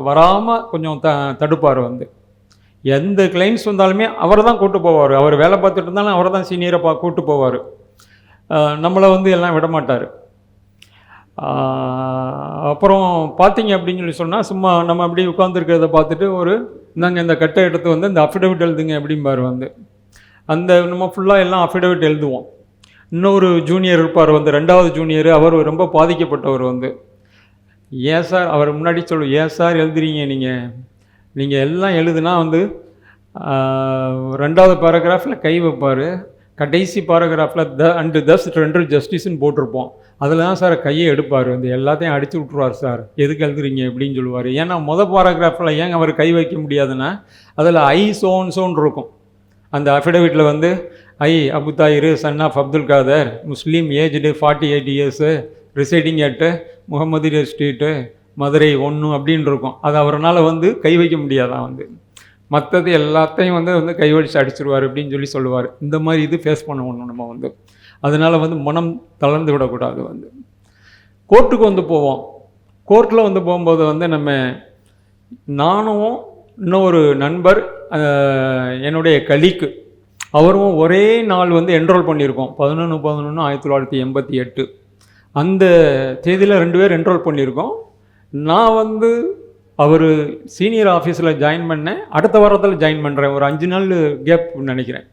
Speaker 1: வராமல் கொஞ்சம் தடுப்பார். வந்து எந்த கிளைண்ட்ஸ் வந்தாலுமே அவரை தான் கூப்பிட்டு போவார். அவர் வேலை பார்த்துட்டு இருந்தாலும் அவரை தான் சீனியரை கூப்பிட்டு போவார். நம்மளை வந்து எல்லாம் விட மாட்டார். அப்புறம் பார்த்தீங்க அப்படின்னு சொல்லி சொன்னால் சும்மா நம்ம அப்படி உட்காந்துருக்கிறத பார்த்துட்டு இந்தாங்க இந்த கட்டை எடுத்து வந்து இந்த அஃபிடவிட் எழுதுங்க அப்படிம்பார். வந்து அந்த நம்ம ஃபுல்லாக எல்லாம் அஃபிடவிட் எழுதுவோம். இன்னொரு ஜூனியர் இருப்பார், வந்து 2வது ஜூனியர், அவர் ரொம்ப பாதிக்கப்பட்டவர். வந்து ஏன் சார், அவர் முன்னாடி ஏன் சார் எழுதுறீங்க, நீங்கள் எல்லாம் எழுதுனா வந்து 2வது பேராகிராஃபில் கை வைப்பார், கடைசி பேராகிராஃபில் thus render ஜஸ்டிஸ்ன்னு போட்டிருப்போம், அதில் தான் சார் கையை எடுப்பார். வந்து எல்லாத்தையும் அடித்து விட்ருவார். சார் எதுக்கு எழுதுறீங்க அப்படின்னு சொல்லுவார். ஏன்னா பேராகிராஃபில் ஏன் அவர் கை வைக்க முடியாதுன்னா அதில் சோன்னு இருக்கும். அந்த அஃபிடவிட்டில் வந்து Abu Tahir son of Abdul Khader, Muslim, aged 48 years, residing at Mohammed street, Madurai 1 அப்படின்னு இருக்கும். அது அவரால் வந்து கை வைக்க முடியாதான். வந்து மற்றது எல்லாத்தையும் வந்து கை வச்சு அடிச்சிருவார் அப்படின்னு சொல்லுவார். இந்த மாதிரி இது ஃபேஸ் பண்ணணும் நம்ம. வந்து அதனால் வந்து மனம் தளர்ந்து விடக்கூடாது. வந்து கோர்ட்டுக்கு வந்து போவோம். கோர்ட்டில் வந்து போகும்போது வந்து நானும் இன்னொரு நண்பர், என்னுடைய கலீக்கு, அவரும் ஒரே நாள் வந்து என்ரோல் பண்ணியிருக்கோம். 11/11/1988 அந்த தேதியில் 2 பேர் என்ரோல் பண்ணியிருக்கோம். நான் வந்து அவர் சீனியர் ஆஃபீஸில் ஜாயின் பண்ணேன், அடுத்த வாரத்தில் ஜாயின் பண்ணுறேன், ஒரு 5 நாள் கேப் நினைக்கிறேன்.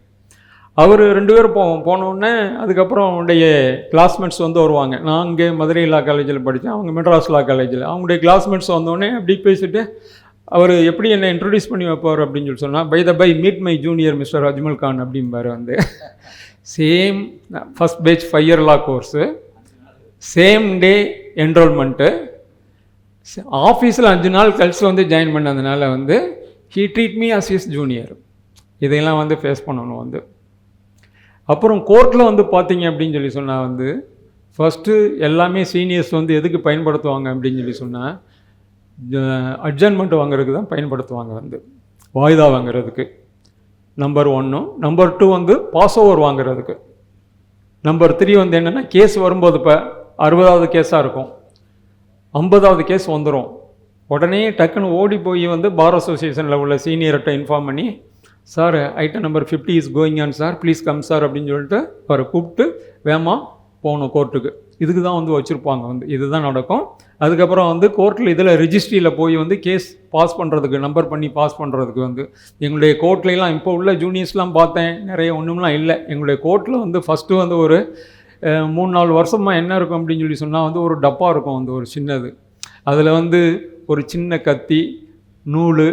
Speaker 1: அவர் 2 பேரும் போனோடனே அதுக்கப்புறம் அவங்களுடைய கிளாஸ்மேட்ஸ் வந்து வருவாங்க. நான் இங்கே மதுரை லா காலேஜில் படித்தேன், அவங்க மெட்ராஸ் லா காலேஜில். அவங்களுடைய கிளாஸ்மேட்ஸ் வந்தோடனே அப்படி பேசிட்டு அவர் எப்படி என்னை இன்ட்ரடியூஸ் பண்ணி வைப்பார் அப்படின்னு சொன்னால், by meet my junior mister Ajmal Khan அப்படிம்பார். வந்து same first batch 5 year law course, same day enrollment, ஆஃபீஸில் 5 நாள் கழிச்சு வந்து ஜாயின் பண்ணதுனால வந்து he treat me as is junior. இதையெல்லாம் வந்து ஃபேஸ் பண்ணணும். வந்து அப்புறம் கோர்ட்டில் வந்து பார்த்தீங்க அப்படின்னு சொல்லி சொன்னால் வந்து ஃபஸ்ட்டு எல்லாமே சீனியர்ஸ் வந்து எதுக்கு பயன்படுத்துவாங்க அப்படின்னு சொல்லி சொன்னால் அட்ஜர்ன்மெண்ட் வாங்குறதுக்கு தான் பயன்படுத்துவாங்க. வந்து வாய்தா வாங்குறதுக்கு நம்பர் 1. நம்பர் 2 வந்து பாஸ் ஓவர் வாங்குறதுக்கு. நம்பர் 3 வந்து என்னென்னா கேஸ் வரும்போது இப்போ 60வது கேஸாக இருக்கும், 50வது கேஸ் வந்துடும், உடனே டக்குன்னு ஓடி போய் வந்து பார் அசோசியேஷனில் உள்ள சீனியர்கிட்ட இன்ஃபார்ம் பண்ணி, sir item number 50 is going on sir, please come sir அப்படின்னு சொல்லிட்டு அவரை கூப்பிட்டு வேகமாக போகணும் கோர்ட்டுக்கு. இதுக்கு தான் வந்து வச்சுருப்பாங்க. வந்து இதுதான் நடக்கும். அதுக்கப்புறம் வந்து கோர்ட்டில் இதில் ரிஜிஸ்ட்ரியில் போய் வந்து கேஸ் பாஸ் பண்ணுறதுக்கு, நம்பர் பண்ணி பாஸ் பண்ணுறதுக்கு வந்து எங்களுடைய கோர்ட்லாம் இப்போ உள்ள ஜூனியர்ஸ்லாம் பார்த்தேன், நிறைய ஒன்றும்லாம் இல்லை. எங்களுடைய கோர்ட்டில் வந்து ஃபஸ்ட்டு வந்து ஒரு 3-4 வருஷமாக என்ன இருக்கும் அப்படின்னு சொல்லி சொன்னால் வந்து ஒரு டப்பா இருக்கும், வந்து ஒரு சின்னது, அதில் வந்து ஒரு சின்ன கத்தி, நூல்,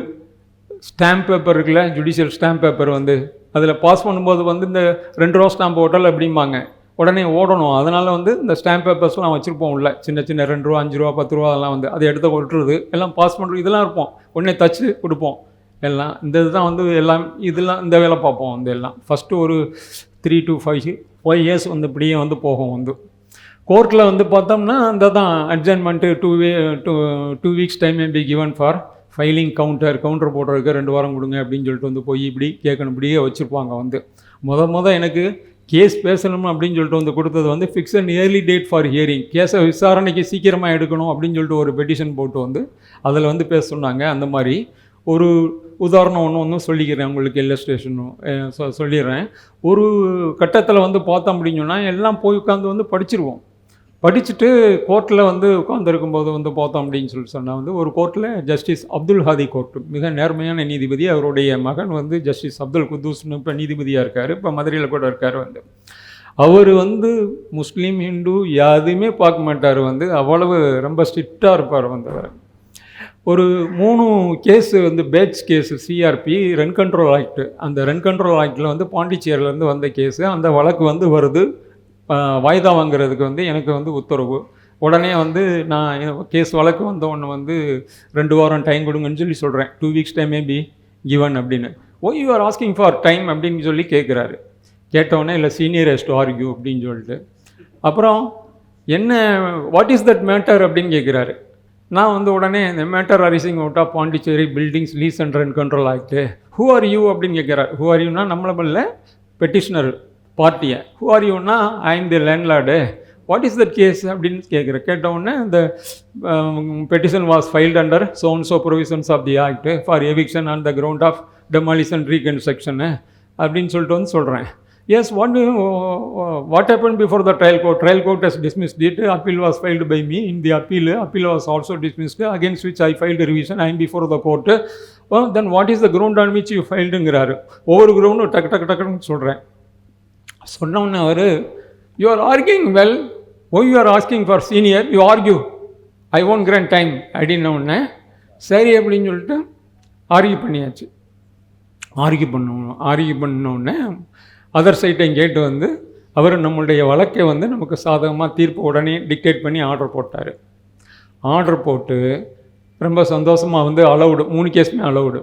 Speaker 1: ஸ்டாம்ப் பேப்பர் இருக்குல்ல, ஜுடிஷியல் ஸ்டாம்ப் பேப்பர், வந்து அதில் பாஸ் பண்ணும்போது வந்து இந்த 2 ரூபா ஸ்டாம்ப் ஹோட்டல் அப்படிம்பாங்க, உடனே ஓடணும். அதனால் வந்து இந்த ஸ்டாம்ப் பேப்பர்ஸ்லாம் வச்சுருப்போம் உள்ள, சின்ன 2 ரூபா 5 ரூபா 10 ரூபா அதெல்லாம் வந்து அதை எடுத்து ஒட்டுறது, எல்லாம் பாஸ் பண்ணுறது, இதெல்லாம் இருப்போம். உடனே தச்சு கொடுப்போம். எல்லாம் இந்த இதுதான் வந்து எல்லாம் இதெல்லாம் இந்த வேலை பார்ப்போம் வந்து எல்லாம். ஃபஸ்ட்டு ஒரு 3 to 5 years வந்து இப்படியே வந்து போகும் வந்து. கோர்ட்டில் வந்து பார்த்தோம்னா அந்த தான் adjournment 2 weeks time may be given for filing counter போடுறதுக்கு 2 வாரம் கொடுங்க அப்படின்னு சொல்லிட்டு வந்து போய் இப்படி கேட்கணும், இப்படியே வச்சுருப்பாங்க வந்து. எனக்கு கேஸ் பேசணும் அப்படின்னு சொல்லிட்டு வந்து கொடுத்தது வந்து fix and early date for hearing, கேஸை விசாரணைக்கு சீக்கிரமாக எடுக்கணும் அப்படின்னு சொல்லிட்டு ஒரு பெட்டிஷன் போட்டு வந்து அதில் வந்து பேச சொன்னாங்க. அந்த மாதிரி ஒரு உதாரணம் ஒன்று சொல்லிக்கிறேன் உங்களுக்கு, இல்லஸ்ட்ரேஷனும் சொல்லிடுறேன். ஒரு கட்டத்தில் வந்து பார்த்தோம் அப்படின்னு சொன்னால் எல்லாம் போய் உட்காந்து வந்து படிச்சுட்டு கோர்ட்டில் வந்து உட்காந்துருக்கும்போது வந்து பார்த்தோம் அப்படின்னு சொன்னால் வந்து ஒரு கோர்ட்டில் ஜஸ்டிஸ் அப்துல் ஹாதி கோர்ட்டு, மிக நேர்மையான நீதிபதி. அவருடைய மகன் வந்து ஜஸ்டிஸ் அப்துல் குத்தூஸ்னு இப்போ நீதிபதியாக இருக்கார், இப்போ மதுரையில் கூட இருக்கார் வந்து. அவர் வந்து முஸ்லீம் ஹிந்து யாதுமே பார்க்க மாட்டார் வந்து, அவ்வளவு ரொம்ப ஸ்ட்ரிக்டாக இருப்பார் வந்து. அவர் ஒரு 3 கேஸு வந்து batch case, CRP rent control act, அந்த ரென் கண்ட்ரோல் ஆக்டில் வந்து பாண்டிச்சேரியிலேருந்து வந்த கேஸு. அந்த வழக்கு வந்து வருது, வாய்தா வாங்குறதுக்கு வந்து எனக்கு வந்து உத்தரவு. உடனே வந்து நான் கேஸ் வழக்கு வந்த ஒன்று வந்து 2 வாரம் டைம் கொடுங்கன்னு சொல்கிறேன். 2 weeks time may be given அப்படின்னு. Why you are asking for time அப்படின்னு சொல்லி கேட்குறாரு. கேட்டவுடனே இல்லை சீனியர் ஹஸ் டு ஆர்கியூ அப்படின்னு சொல்லிட்டு, அப்புறம் என்ன வாட் இஸ் தட் மேட்டர் அப்படின்னு கேட்குறாரு. நான் வந்து உடனே இந்த matter arising out of Pondicherry buildings lease and rent control act. Who are you அப்படின்னு கேட்குறாரு. ஹூ ஆர் யூனா நம்மள பெட்டிஷனர் பார்ட்டியை, ஹூ ஆர் யூனா I am the landlord, what is that case அப்படின்னு கேட்டவுடனே இந்த petition was filed under so provisions of the act for eviction on the ground of demolition ரீகன்ஸ்ட்ரக்ஷனு அப்படின்னு சொல்லிட்டு வந்து சொல்கிறேன். Yes, what happened before the trial court? Trial court has dismissed it. Appeal was filed by me. In the appeal was also dismissed, against which I filed a revision. I am before the court. Then what is the ground on which you filed-ங்கிறாரு. ஒவ்வொரு கிரவுண்டும் டக்குன்னு சொல்கிறேன். சொன்னோன்னே அவர், you are arguing well. Why you are asking for senior? You argue. I won't grant time. அப்படின்னோடனே சரி அப்படின்னு சொல்லிட்டு argue பண்ணியாச்சு. Argue பண்ணோடனே அதர் சைட்டையும் கேட்டு வந்து அவர் நம்மளுடைய வழக்கை வந்து நமக்கு சாதகமாக தீர்ப்பு உடனே டிக்டேட் பண்ணி ஆர்டர் போட்டு ரொம்ப சந்தோஷமாக வந்து அலவுடு, 3 கேஸுமே அலவுடு.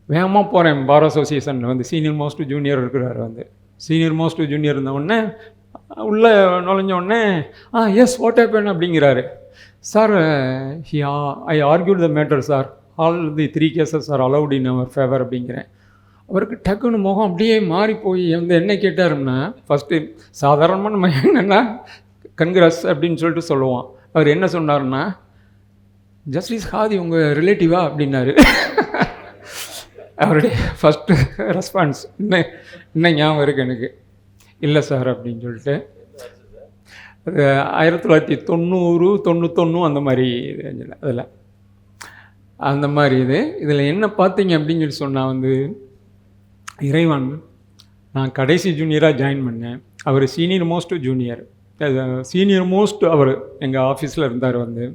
Speaker 1: வேகமாக போகிறேன் பார் அசோசியேஷனில் வந்து சீனியர் மோஸ்ட் ஜூனியர் இருக்கிறார் வந்து. சீனியர் மோஸ்ட் ஜூனியர் இருந்தவுடனே உள்ளே நுழைஞ்சோடனே எஸ் வாட் ஹேப்பன் அப்படிங்கிறாரு. Sir I argued the matter sir, all the 3 cases are allowed in our favour அப்படிங்கிறேன். அவருக்கு டக்குன்னு முகம் அப்படியே மாறி போய் வந்து என்ன கேட்டாருன்னா, ஃபஸ்ட்டு சாதாரணமாக நம்ம என்னென்னா கன்கிராஸ் அப்படின்னு சொல்லிட்டு சொல்லுவோம். அவர் என்ன சொன்னார்னா, ஜஸ்டிஸ் ஹாதி உங்கள் ரிலேட்டிவா அப்படின்னாரு. அவருடைய ஃபஸ்ட்டு ரெஸ்பான்ஸ் இன்னும் ஞாபகம் இருக்குது எனக்கு. இல்லை சார் அப்படின்னு சொல்லிட்டு, அது 1990, 91 அந்த மாதிரி அதில் அந்த மாதிரி இதில் என்ன பார்த்தீங்க அப்படின்னு சொல்லி சொன்னால் வந்து, இறைவன் நான் கடைசி ஜூனியராக ஜாயின் பண்ணேன். அவர் சீனியர் மோஸ்ட் அவர் எங்கள் ஆஃபீஸில் இருந்தார் வந்து.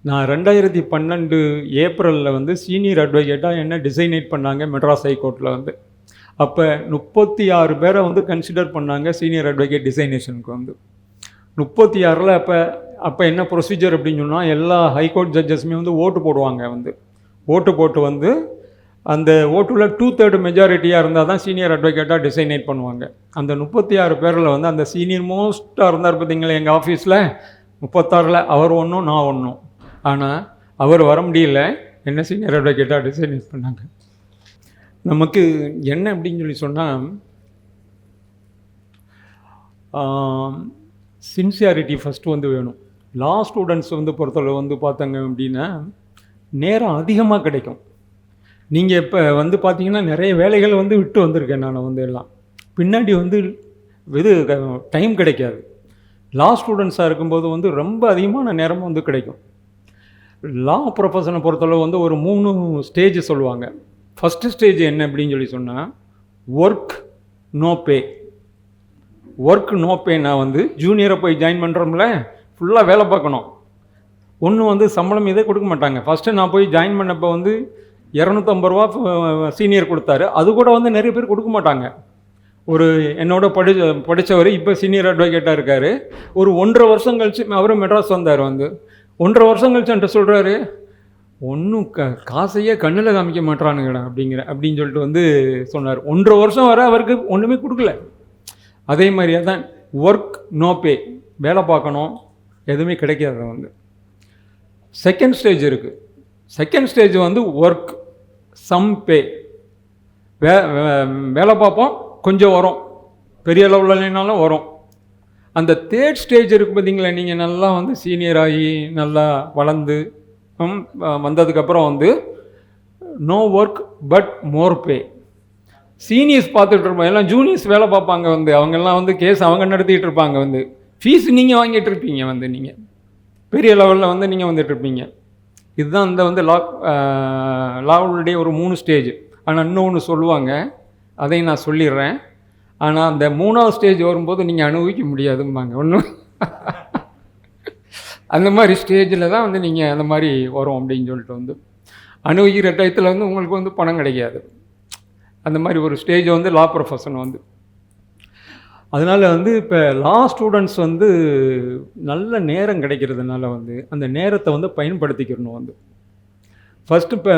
Speaker 1: நான் 2012 ஏப்ரலில் வந்து சீனியர் அட்வொகேட்டாக என்ன டிசைனேட் பண்ணாங்க மெட்ராஸ் ஹைகோர்ட்டில் வந்து. அப்போ 36 பேரை வந்து கன்சிடர் பண்ணாங்க சீனியர் அட்வொகேட் டிசைனேஷனுக்கு வந்து. 36ல் அப்போ என்ன ப்ரொசீஜர் அப்படின்னு சொன்னால், எல்லா ஹைகோர்ட் ஜட்ஜஸுமே வந்து ஓட்டு போடுவாங்க வந்து. ஓட்டு போட்டு வந்து அந்த ஓட்டுல 2/3 மெஜாரிட்டியாக இருந்தால் தான் சீனியர் அட்வொகேட்டாக டிசைனேட் பண்ணுவாங்க. அந்த 36 பேரில் வந்து அந்த சீனியர் மோஸ்ட்டாக இருந்தார் பார்த்தீங்களா எங்கள் ஆஃபீஸில் 36ல் அவர் ஒன்றும் நான் ஒன்றும். ஆனால் அவர் வர முடியல, என்ன சீனியர் அட்வொகேட்டாக டிசைனேட் பண்ணாங்க. நமக்கு என்ன அப்படின்னு சொல்லி சொன்னால், சின்சியாரிட்டி ஃபஸ்ட்டு வந்து வேணும். லா ஸ்டூடெண்ட்ஸ் வந்து பொறுத்தளவு வந்து பார்த்தாங்க அப்படின்னா நேரம் அதிகமாக கிடைக்கும். நீங்கள் இப்போ வந்து பார்த்தீங்கன்னா நிறைய வேலைகள் வந்து விட்டு வந்திருக்கேன் நான் வந்து எல்லாம். பின்னாடி வந்து டைம் கிடைக்காது. லா ஸ்டூடெண்ட்ஸாக இருக்கும்போது வந்து ரொம்ப அதிகமான நேரம் வந்து கிடைக்கும். லா ப்ரொஃபஷனை பொறுத்தளவு வந்து ஒரு 3 ஸ்டேஜ் சொல்லுவாங்க. ஃபஸ்ட்டு ஸ்டேஜ் என்ன அப்படின்னு சொல்லி சொன்னால், ஒர்க் நோ பே. நான் வந்து ஜூனியரை போய் ஜாயின் பண்ணுறோம்ல, ஃபுல்லாக வேலை பார்க்கணும். ஒன்று வந்து சம்பளம் இதே கொடுக்க மாட்டாங்க. ஃபஸ்ட்டு நான் போய் ஜாயின் பண்ணப்போ வந்து 250 ரூபா சீனியர் கொடுத்தாரு. அது கூட வந்து நிறைய பேர் கொடுக்க மாட்டாங்க. ஒரு என்னோட படித்தவர் இப்போ சீனியர் அட்வொகேட்டாக இருக்கார். ஒரு 1.5 வருஷம் கழிச்சு அவரும் மெட்ராஸ் வந்தார் வந்து. 1.5 வருஷம் கழிச்சு என்கிட்ட சொல்கிறாரு, ஒன்றும் காசையே கண்ணில் காமிக்க மாட்டானுங்கடா அப்படின்னு சொல்லிட்டு வந்து சொன்னார். 1.5 வருஷம் வரை அவருக்கு ஒன்றுமே கொடுக்கல. அதே மாதிரியே தான் ஒர்க் நோ பே, வேலை பார்க்கணும், எதுவுமே கிடைக்காது வந்து. செகண்ட் ஸ்டேஜ் இருக்குது. செகண்ட் ஸ்டேஜ் வந்து ஒர்க் சம் பே, வேலை பார்ப்போம், கொஞ்சம் வரும், பெரிய அளவில் இல்லைனாலும் வரும். அந்த தேர்ட் ஸ்டேஜ் இருக்குது பார்த்தீங்களா, நீங்கள் நல்லா வந்து சீனியர் ஆகி நல்லா வளர்ந்து வந்ததுக்கப்புறம் வந்து no work but more pay. Seniors பார்த்துட்டு இருப்போம், எல்லாம் ஜூனியர்ஸ் வேலை பார்ப்பாங்க வந்து, அவங்கெல்லாம் வந்து கேஸ் அவங்க நடத்திட்டு இருப்பாங்க வந்து, ஃபீஸ் நீங்கள் வாங்கிட்டு இருப்பீங்க வந்து, நீங்கள் பெரிய லெவலில் வந்து நீங்கள் வந்துட்டுருப்பீங்க. இதுதான் இந்த வந்து லாவுடைய ஒரு 3 ஸ்டேஜ். ஆனால் இன்னொன்று சொல்லுவாங்க, அதையும் நான் சொல்லிடுறேன். ஆனால் அந்த 3ஆவது ஸ்டேஜ் வரும்போது நீங்கள் அனுபவிக்க முடியாதும்பாங்க ஒன்றும். அந்த மாதிரி ஸ்டேஜில் தான் வந்து நீங்கள் அந்த மாதிரி வரும் அப்படின்னு சொல்லிட்டு வந்து அனுபவிக்கிற டயத்தில் வந்து உங்களுக்கு வந்து பணம் கிடைக்காது. அந்த மாதிரி ஒரு ஸ்டேஜ் வந்து லா ப்ரொஃபஷன் வந்து. அதனால் வந்து இப்போ லா ஸ்டூடெண்ட்ஸ் வந்து நல்ல நேரம் கிடைக்கிறதுனால வந்து அந்த நேரத்தை வந்து பயன்படுத்திக்கிறணும் வந்து. ஃபஸ்ட்டு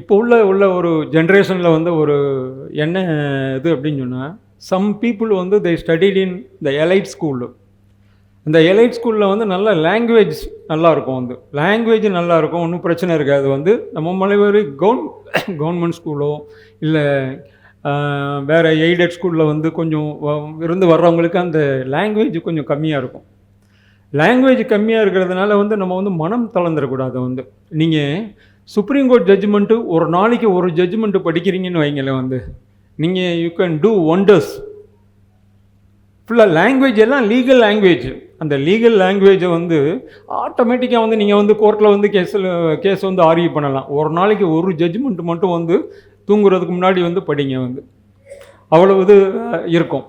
Speaker 1: இப்போ உள்ள ஒரு ஜென்ரேஷனில் வந்து ஒரு என்ன இது அப்படின்னு சொன்னால், சம் பீப்புள் வந்து they studied in the elite school. இந்த எலைட் ஸ்கூலில் வந்து நல்ல லாங்குவேஜ் நல்லாயிருக்கும் வந்து, லாங்குவேஜ் நல்லாயிருக்கும், ஒன்றும் பிரச்சனை இருக்காது வந்து. நம்ம மலைவாரி கவர்மெண்ட் ஸ்கூலோ இல்லை வேறு எய்டட் ஸ்கூலில் வந்து கொஞ்சம் இருந்து வர்றவங்களுக்கு அந்த லாங்குவேஜ் கொஞ்சம் கம்மியாக இருக்கும். லாங்குவேஜ் கம்மியாக இருக்கிறதுனால வந்து நம்ம வந்து மனம் தளர்ந்துடக்கூடாது வந்து. நீங்கள் சுப்ரீம் கோர்ட் ஜட்ஜ்மெண்ட்டு ஒரு நாளைக்கு ஒரு ஜட்ஜ்மெண்ட்டு படிக்கிறீங்கன்னு வைங்களேன் வந்து, நீங்கள் யூ கேன் டூ ஒண்டர்ஸ். ஃபுல்லாக லாங்குவேஜ் எல்லாம் லீகல் லாங்குவேஜ். அந்த லீகல் லாங்குவேஜை வந்து ஆட்டோமேட்டிக்காக வந்து நீங்கள் வந்து கோர்ட்டில் வந்து கேஸ் வந்து ஆர்கியூ பண்ணலாம். ஒரு நாளைக்கு ஒரு ஜட்ஜ்மெண்ட் மட்டும் வந்து தூங்குறதுக்கு முன்னாடி வந்து படிங்க வந்து, அவ்வளோ இது இருக்கும்.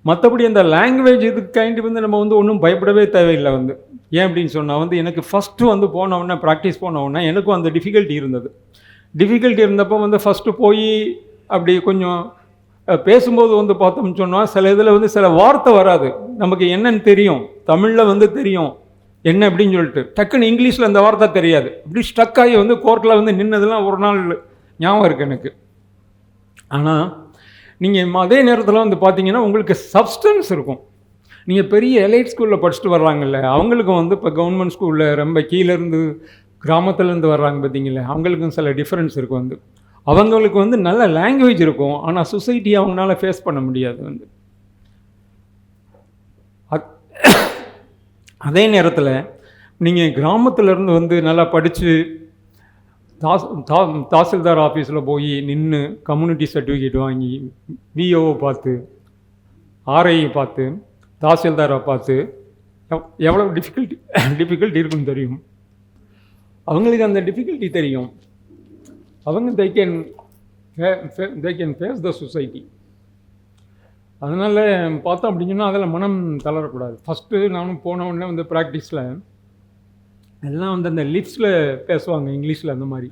Speaker 1: மற்றபடி அந்த லாங்குவேஜ் இதுக்காண்டி வந்து நம்ம வந்து ஒன்றும் பயப்படவே தேவையில்லை வந்து. ஏன் அப்படின்னு சொன்னால் வந்து எனக்கு ஃபஸ்ட்டு வந்து போனவுடனே ப்ராக்டிஸ் போனவுடனே எனக்கும் அந்த டிஃபிகல்ட்டி இருந்தது. டிஃபிகல்ட்டி இருந்தப்போ வந்து ஃபஸ்ட்டு போய் அப்படி கொஞ்சம் பேசும்போது வந்து பார்த்தோம்னு சொன்னால் சில இதில் வந்து சில வார்த்தை வராது, நமக்கு என்னன்னு தெரியும், தமிழில் வந்து தெரியும் என்ன அப்படின்னு சொல்லிட்டு, டக்குன்னு இங்கிலீஷில் அந்த வார்த்தை தெரியாது. அப்படி ஸ்டக் ஆகி வந்து கோர்ட்டில் வந்து நின்னதெல்லாம் ஒரு நாள் ஞாபகம் இருக்குது எனக்கு. ஆனால் நீங்கள் அதே நேரத்தில் வந்து பார்த்தீங்கன்னா உங்களுக்கு சப்ஸ்டன்ஸ் இருக்கும். நீங்கள் பெரிய எலைட் ஸ்கூலில் படிச்சுட்டு வர்றாங்கல்ல, அவங்களுக்கும் வந்து இப்போ கவர்மெண்ட் ஸ்கூலில் ரொம்ப கீழேருந்து கிராமத்துலேருந்து வர்றாங்க பார்த்தீங்களா, அவங்களுக்கும் சில டிஃப்ரென்ஸ் இருக்கும் வந்து. அவங்களுக்கு வந்து நல்ல லாங்குவேஜ் இருக்கும், ஆனால் சொசைட்டி அவங்களால ஃபேஸ் பண்ண முடியாது வந்து. அதே நேரத்தில் நீங்கள் கிராமத்திலேருந்து வந்து நல்லா படித்து தாசில்தார் ஆஃபீஸில் போய் நின்று கம்யூனிட்டி சர்டிஃபிகேட் வாங்கி விஓவை பார்த்து ஆர்ஐயை பார்த்து தாசில்தாரை பார்த்து எவ்வளோ டிஃபிகல்ட்டி இருக்குன்னு தெரியும். அவங்களுக்கு அந்த டிஃபிகல்ட்டி தெரியும். அவங்க they can face the society. அதனால் பார்த்தோம் அப்படின்னா அதில் மனம் தளரக்கூடாது. ஃபஸ்ட்டு நானும் போன உடனே வந்து ப்ராக்டிஸில் எல்லாம் வந்து அந்த லிப்ஸில் பேசுவாங்க இங்கிலீஷில். அந்த மாதிரி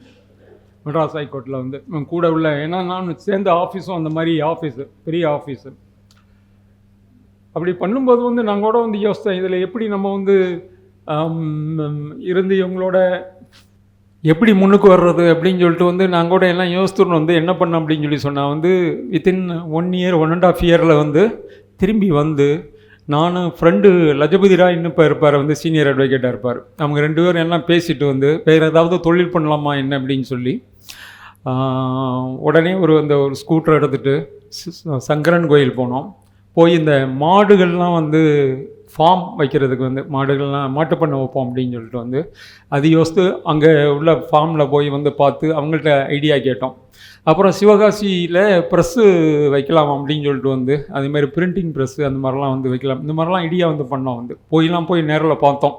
Speaker 1: மெட்ராஸ் ஹைகோர்ட்டில் வந்து கூட உள்ள, ஏன்னா நான் சேர்ந்த ஆஃபீஸும் அந்த மாதிரி ஆஃபீஸு, பெரிய ஆஃபீஸு. அப்படி பண்ணும்போது வந்து நாங்கள் கூட வந்து யோசித்தேன், இதில் எப்படி நம்ம வந்து இருந்து இவங்களோட எப்படி முன்னுக்கு வர்றது அப்படின்னு சொல்லிட்டு வந்து நாங்கள் கூட எல்லாம் யோசித்துன்னு வந்து என்ன பண்ணோம் அப்படின்னு சொல்லி சொன்னால் வந்து வித்தின் 1 year 1.5 year வந்து திரும்பி வந்து நானும் ஃப்ரெண்டு லஜபதி ராய் இன்னும் இப்போ இருப்பார் வந்து, சீனியர் அட்வொகேட்டாக இருப்பார். அவங்க 2 பேரும் எல்லாம் பேசிட்டு வந்து வேறு ஏதாவது தொழில் பண்ணலாமா என்ன அப்படின்னு சொல்லி உடனே அந்த ஒரு ஸ்கூட்டர் எடுத்துகிட்டு சங்கரன் கோயில் போனோம். போய் இந்த மாடுகள்லாம் வந்து ஃபார்ம் வைக்கிறதுக்கு வந்து மாடுகள்லாம் மாட்டுப்பண்ணை வைப்போம் அப்படின்னு சொல்லிட்டு வந்து அது யோசித்து அங்கே உள்ள ஃபார்மில் போய் வந்து பார்த்து அவங்கள்ட்ட ஐடியா கேட்டோம். அப்புறம் சிவகாசியில் ப்ரெஸ்ஸு வைக்கலாம் அப்படின்னு சொல்லிட்டு வந்து அதேமாதிரி பிரிண்டிங் ப்ரெஸ்ஸு அந்த மாதிரிலாம் வந்து வைக்கலாம், இந்த மாதிரிலாம் ஐடியா வந்து பண்ணோம் வந்து. போய் நேரில் பார்த்தோம்.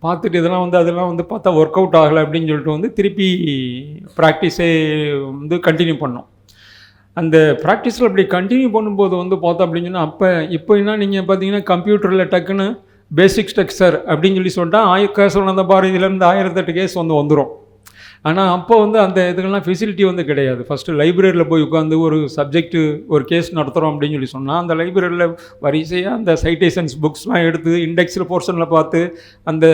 Speaker 1: பார்த்துட்டு இதெல்லாம் வந்து அதெல்லாம் வந்து பார்த்தா ஒர்க் அவுட் ஆகலை அப்படின்னு சொல்லிட்டு வந்து திருப்பி ப்ராக்டிஸே வந்து கண்டினியூ பண்ணோம். அந்த ப்ராக்டிஸில் அப்படி கண்டினியூ பண்ணும்போது வந்து பார்த்தோம் அப்படின்னு சொன்னால் இப்போ என்ன நீங்கள் பார்த்தீங்கன்னா கம்ப்யூட்டரில் டக்குன்னு பேசிக் ஸ்ட்ரக்சர் அப்படின்னு சொல்லி சொல்லிட்டா கேஸ் வந்த பாரதியிலேருந்து 1008 கேஸ் வந்துடும். ஆனால் அப்போ வந்து அந்த இதுக்கெல்லாம் ஃபெசிலிட்டி வந்து கிடையாது. ஃபஸ்ட்டு லைப்ரரியில் போய் உட்காந்து ஒரு சப்ஜெக்ட்டு ஒரு கேஸ் நடத்துகிறோம் அப்படின்னு சொல்லி சொன்னால், அந்த லைப்ரரியில் வரிசையாக அந்த சைட்டேஷன்ஸ் புக்ஸ்லாம் எடுத்து இண்டெக்ஸில் போர்ஷனில் பார்த்து, அந்த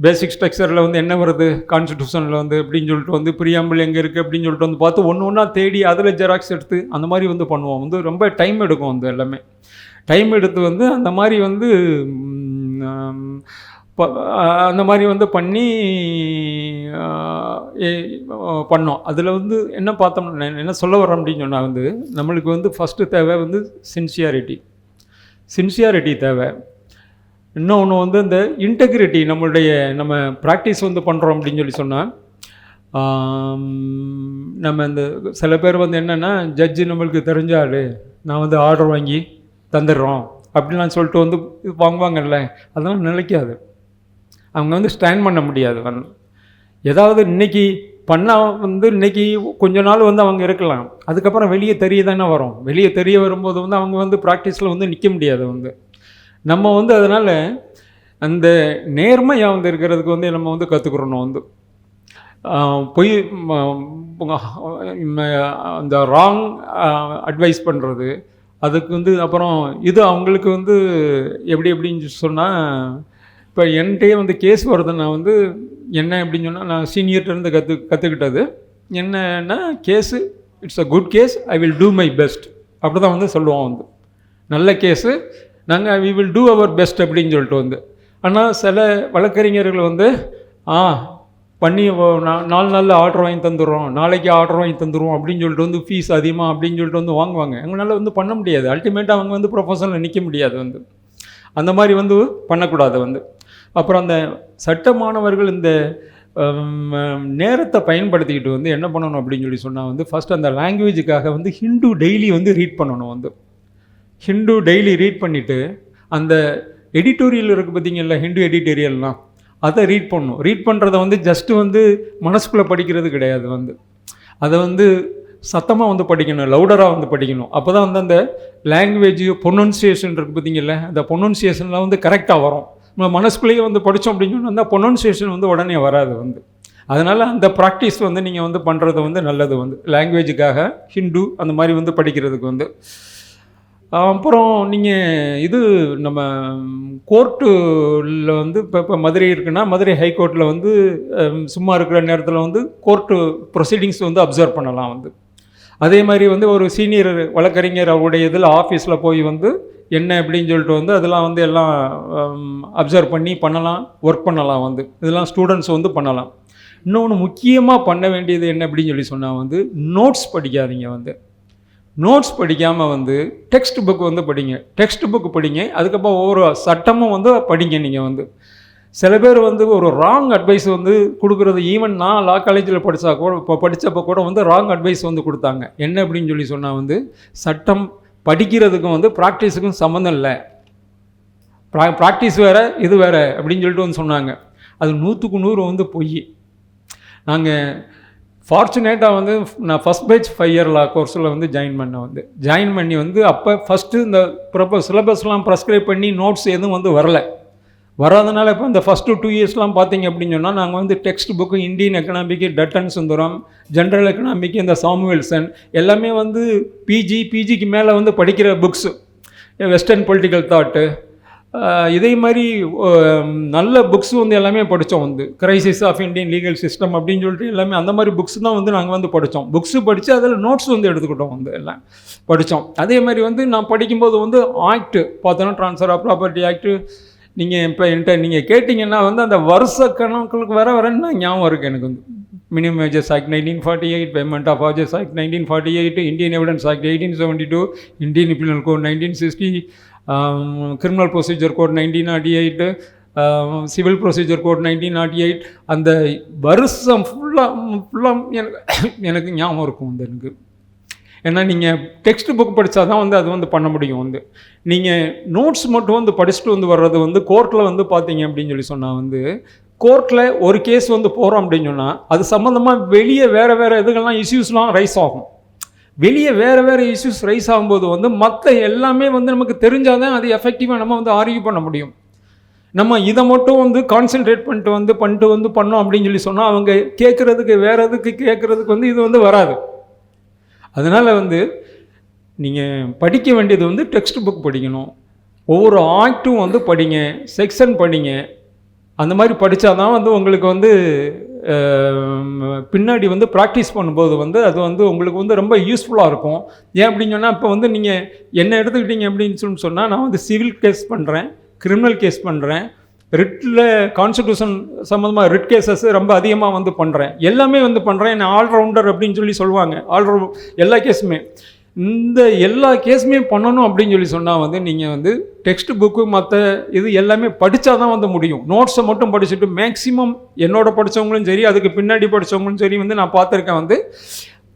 Speaker 1: பேசிக் ஸ்ட்ரக்சரில் வந்து என்ன வருது கான்ஸ்டியூஷனில் வந்து அப்படின்னு சொல்லிட்டு வந்து ப்ரியாம்பிள் எங்கே இருக்குது அப்படின்னு சொல்லிட்டு வந்து பார்த்து ஒன்று ஒன்றா தேடி அதில் ஜெராக்ஸ் எடுத்து அந்த மாதிரி வந்து பண்ணுவோம். வந்து ரொம்ப டைம் எடுக்கும் வந்து எல்லாமே. டைம் எடுத்து வந்து அந்த மாதிரி வந்து அந்த மாதிரி வந்து பண்ணி பண்ணோம். அதில் வந்து என்ன பார்த்தோம்னா, என்ன சொல்ல வரோம் அப்படின்னு சொன்னால் வந்து நம்மளுக்கு வந்து ஃபஸ்ட்டு தேவை வந்து சின்சியாரிட்டி தேவை. இன்னொன்று வந்து இந்த இன்டெகிரிட்டி, நம்ம ப்ராக்டிஸ் வந்து பண்ணுறோம் அப்படின்னு சொல்லி சொன்னால், நம்ம இந்த சில பேர் வந்து என்னென்னா, ஜட்ஜு நம்மளுக்கு தெரிஞ்சால் நான் வந்து ஆர்டர் வாங்கி தந்துடுறோம் அப்படின்லாம் சொல்லிட்டு வந்து வாங்குவாங்கல்ல, அதெல்லாம் நிலைக்காது. அவங்க வந்து ஸ்டாண்ட் பண்ண முடியாது. ஏதாவது இன்றைக்கி பண்ணால் வந்து இன்றைக்கி கொஞ்ச நாள் வந்து அவங்க இருக்கலாம், அதுக்கப்புறம் வெளியே தெரிய தானே வரும். வெளியே தெரிய வரும்போது வந்து அவங்க வந்து ப்ராக்டிஸில் வந்து நிற்க முடியாது. வந்து நம்ம வந்து அதனால் அந்த நேர்மையாக வந்து இருக்கிறதுக்கு வந்து நம்ம வந்து கற்றுக்குறணும். வந்து போய் அந்த ராங் அட்வைஸ் பண்ணுறது, அதுக்கு வந்து அப்புறம் இது அவங்களுக்கு வந்து எப்படின்னு சொன்னால், இப்போ என்கிட்டயே வந்து கேஸ் வருது. நான் வந்து என்ன அப்படின்னு சொன்னால், நான் சீனியர்கிட்டருந்து கற்றுக்கிட்டது என்னன்னா, case it's a good case, I will do my best அப்படி தான் வந்து சொல்லுவோம். வந்து நல்ல கேஸு, நாங்கள் we will do our best அப்படின்னு சொல்லிட்டு வந்து. ஆனால் சில வழக்கறிஞர்கள் வந்து பண்ணி 4 நாளில் ஆர்டர் வாங்கி தந்துடுறோம், நாளைக்கு ஆர்டர் வாங்கி தந்துடுவோம் அப்படின்னு சொல்லிட்டு வந்து ஃபீஸ் அதிகமாக அப்படின்னு சொல்லிட்டு வந்து வாங்குவாங்க. எங்களால் வந்து பண்ண முடியாது. அல்டிமேட்டாக அவங்க வந்து ப்ரொஃபஷனில் நிற்க முடியாது. வந்து அந்த மாதிரி வந்து பண்ணக்கூடாது. வந்து அப்புறம் அந்த சட்ட மாணவர்கள் இந்த நேரத்தை பயன்படுத்திக்கிட்டு வந்து என்ன பண்ணணும் அப்படின்னு சொல்லி சொன்னால் வந்து, ஃபஸ்ட்டு அந்த லாங்குவேஜுக்காக வந்து ஹிந்து டெய்லி வந்து ரீட் பண்ணணும். வந்து ஹிந்து டெய்லி ரீட் பண்ணிவிட்டு, அந்த எடிட்டோரியல் இருக்குது பார்த்திங்கல்ல, ஹிந்து எடிட்டோரியல்லாம், அதை ரீட் பண்ணணும். ரீட் பண்ணுறதை வந்து ஜஸ்ட்டு வந்து மனசுக்குள்ளே படிக்கிறது கிடையாது. வந்து அதை வந்து சத்தமாக வந்து படிக்கணும், லவுடராக வந்து படிக்கணும். அப்போ தான் வந்து அந்த லாங்குவேஜ் ப்ரொனன்சியேஷன் இருக்குது பார்த்திங்கல்ல, அந்த ப்ரொனன்சியேஷன்லாம் வந்து கரெக்டாக வரும். நம்ம மனசுக்குள்ளேயே வந்து படித்தோம் அப்படின்னு சொன்னால் அந்த ப்ரொனன்சியேஷன் வந்து உடனே வராது. வந்து அதனால் அந்த ப்ராக்டிஸ் வந்து நீங்கள் வந்து பண்ணுறது வந்து நல்லது. வந்து லாங்குவேஜுக்காக ஹிந்து அந்த மாதிரி வந்து படிக்கிறதுக்கு வந்து. அப்புறம் நீங்கள் இது நம்ம கோர்ட்டில் வந்து இப்போ மதுரை இருக்குன்னா, மதுரை ஹைகோர்ட்டில் வந்து சும்மா இருக்கிற நேரத்தில் வந்து கோர்ட்டு ப்ரொசீடிங்ஸ் வந்து அப்சர்வ் பண்ணலாம். வந்து அதே மாதிரி வந்து ஒரு சீனியர் வழக்கறிஞர் அவருடைய இதில் ஆஃபீஸில் போய் வந்து என்ன அப்படின்னு சொல்லிட்டு வந்து அதெல்லாம் வந்து எல்லாம் அப்சர்வ் பண்ணி பண்ணலாம், ஒர்க் பண்ணலாம். வந்து இதெல்லாம் ஸ்டூடெண்ட்ஸ் வந்து பண்ணலாம். இன்னொன்று முக்கியமாக பண்ண வேண்டியது என்ன அப்படின்னு சொல்லி சொன்னால் வந்து, நோட்ஸ் படிக்காதீங்க. வந்து நோட்ஸ் படிக்காமல் வந்து டெக்ஸ்ட் புக் வந்து படிங்க. டெக்ஸ்ட் புக் படிங்க, அதுக்கப்புறம் ஒவ்வொரு சட்டமும் வந்து படிங்க. நீங்கள் வந்து சில பேர் வந்து ஒரு ராங் அட்வைஸ் வந்து கொடுக்குறது, ஈவன் நான் லா காலேஜில் படித்தப்போ கூட வந்து ராங் அட்வைஸ் வந்து கொடுத்தாங்க. என்ன அப்படின்னு சொல்லி சொன்னால் வந்து, சட்டம் படிக்கிறதுக்கும் வந்து ப்ராக்டிஸுக்கும் சம்மந்தம் இல்லை, ப்ராக்டிஸ் வேறு இது வேறு அப்படின்னு சொல்லிட்டு வந்து சொன்னாங்க. அது 100க்கு 100 வந்து பொய். நாங்கள் ஃபார்ச்சுனேட்டாக வந்து நான் ஃபஸ்ட் பேட்ச் 5 இயர் லா கோர்ஸில் வந்து ஜாயின் பண்ணி வந்து அப்போ ஃபஸ்ட்டு இந்த சிலபஸ்லாம் ப்ரெஸ்கிரைப் பண்ணி நோட்ஸ் எதுவும் வந்து வராதனால இப்போ இந்த ஃபஸ்ட்டு 2 இயர்ஸ்லாம் பார்த்தீங்க அப்படின்னு சொன்னால், நாங்கள் வந்து text book Indian economic Dutton Sundaram, general economic இந்த சாமுவேல்சன் எல்லாமே வந்து பிஜிக்கு மேலே வந்து படிக்கிற புக்ஸு, வெஸ்டர்ன் பொலிட்டிக்கல் தாட்டு, இதே மாதிரி நல்ல புக்ஸ் வந்து எல்லாமே படித்தோம். வந்து crisis of Indian legal system அப்படின்னு சொல்லிட்டு எல்லாமே அந்த மாதிரி புக்ஸ் தான் வந்து நாங்கள் வந்து படித்தோம். புக்ஸு படித்து அதில் நோட்ஸ் வந்து எடுத்துக்கிட்டோம், வந்து எல்லாம் படித்தோம். அதே மாதிரி வந்து நான் படிக்கும்போது வந்து ஆக்ட் பார்த்தோன்னா, ட்ரான்ஸ்ஃபர் ஆஃப் ப்ராப்பர்ட்டி ஆக்ட்டு, நீங்கள் இப்போ என்கிட்ட நீங்கள் கேட்டிங்கன்னா வந்து அந்த வருஷ கணக்குகளுக்கு வரேன்னா ஞாபகம் இருக்குது எனக்கு. வந்து minimum wages act 1948, payment of wages act 1948, Indian evidence act 1872, Indian penal code 1960, criminal procedure code 1908, civil procedure code 1908. அந்த வருஷம் ஃபுல்லாக எனக்கு ஞாபகம் இருக்கும். வந்து எனக்கு ஏன்னா நீங்கள் டெக்ஸ்ட் புக் படித்தா தான் வந்து அது வந்து பண்ண முடியும். வந்து நீங்கள் நோட்ஸ் மட்டும் வந்து படிச்சுட்டு வந்து வர்றது வந்து கோர்ட்டில் வந்து பார்த்தீங்க அப்படின்னு சொல்லி சொன்னால், வந்து கோர்ட்டில் ஒரு கேஸ் வந்து போகிறோம் அப்படின்னு சொன்னால் அது சம்மந்தமாக வெளியே வேறு இதுகள்லாம் இஷ்யூஸ்லாம் ரைஸ் ஆகும். வெளியே வேறு இஷ்யூஸ் ரைஸ் ஆகும்போது வந்து மற்ற எல்லாமே வந்து நமக்கு தெரிஞ்சால் தான் அது எஃபெக்டிவாக நம்ம வந்து ஆர்கியூ பண்ண முடியும். நம்ம இதை மட்டும் வந்து கான்சென்ட்ரேட் பண்ணிட்டு பண்ணோம் அப்படின்னு சொல்லி சொன்னால் அவங்க கேட்குறதுக்கு வேறு எதுக்கு கேட்குறதுக்கு வந்து இது வந்து வராது. அதனால் வந்து நீங்கள் படிக்க வேண்டியது வந்து டெக்ஸ்ட் புக் படிக்கணும், ஒவ்வொரு ஆக்டும் வந்து படிங்க, செக்ஷன் படிங்க. அந்த மாதிரி படித்தா தான் வந்து உங்களுக்கு வந்து பின்னாடி வந்து ப்ராக்டிஸ் பண்ணும்போது வந்து அது வந்து உங்களுக்கு வந்து ரொம்ப யூஸ்ஃபுல்லாக இருக்கும். ஏன் அப்படின்னு சொன்னால், இப்போ வந்து நீங்கள் என்ன எடுத்துக்கிட்டீங்க அப்படின்னு சொன்னால், நான் வந்து சிவில் கேஸ் பண்ணுறேன், கிரிமினல் கேஸ் பண்ணுறேன், ரிட்டில் கான்ஸ்டியூஷன் சம்மந்தமாக ரிட் கேசஸ் ரொம்ப அதிகமாக வந்து பண்ணுறேன், எல்லாமே வந்து பண்ணுறேன். என்ன ஆல்ரவுண்டர் அப்படின்னு சொல்லி சொல்லுவாங்க. எல்லா கேஸுமே, இந்த எல்லா கேஸுமே பண்ணணும் அப்படின்னு சொல்லி சொன்னால் வந்து நீங்கள் வந்து டெக்ஸ்ட் புக்கு மற்ற இது எல்லாமே படித்தா தான் வந்து முடியும். நோட்ஸை மட்டும் படிச்சுட்டு மேக்ஸிமம் என்னோட படித்தவங்களும் சரி, அதுக்கு பின்னாடி படித்தவங்களும் சரி வந்து நான் பார்த்துருக்கேன், வந்து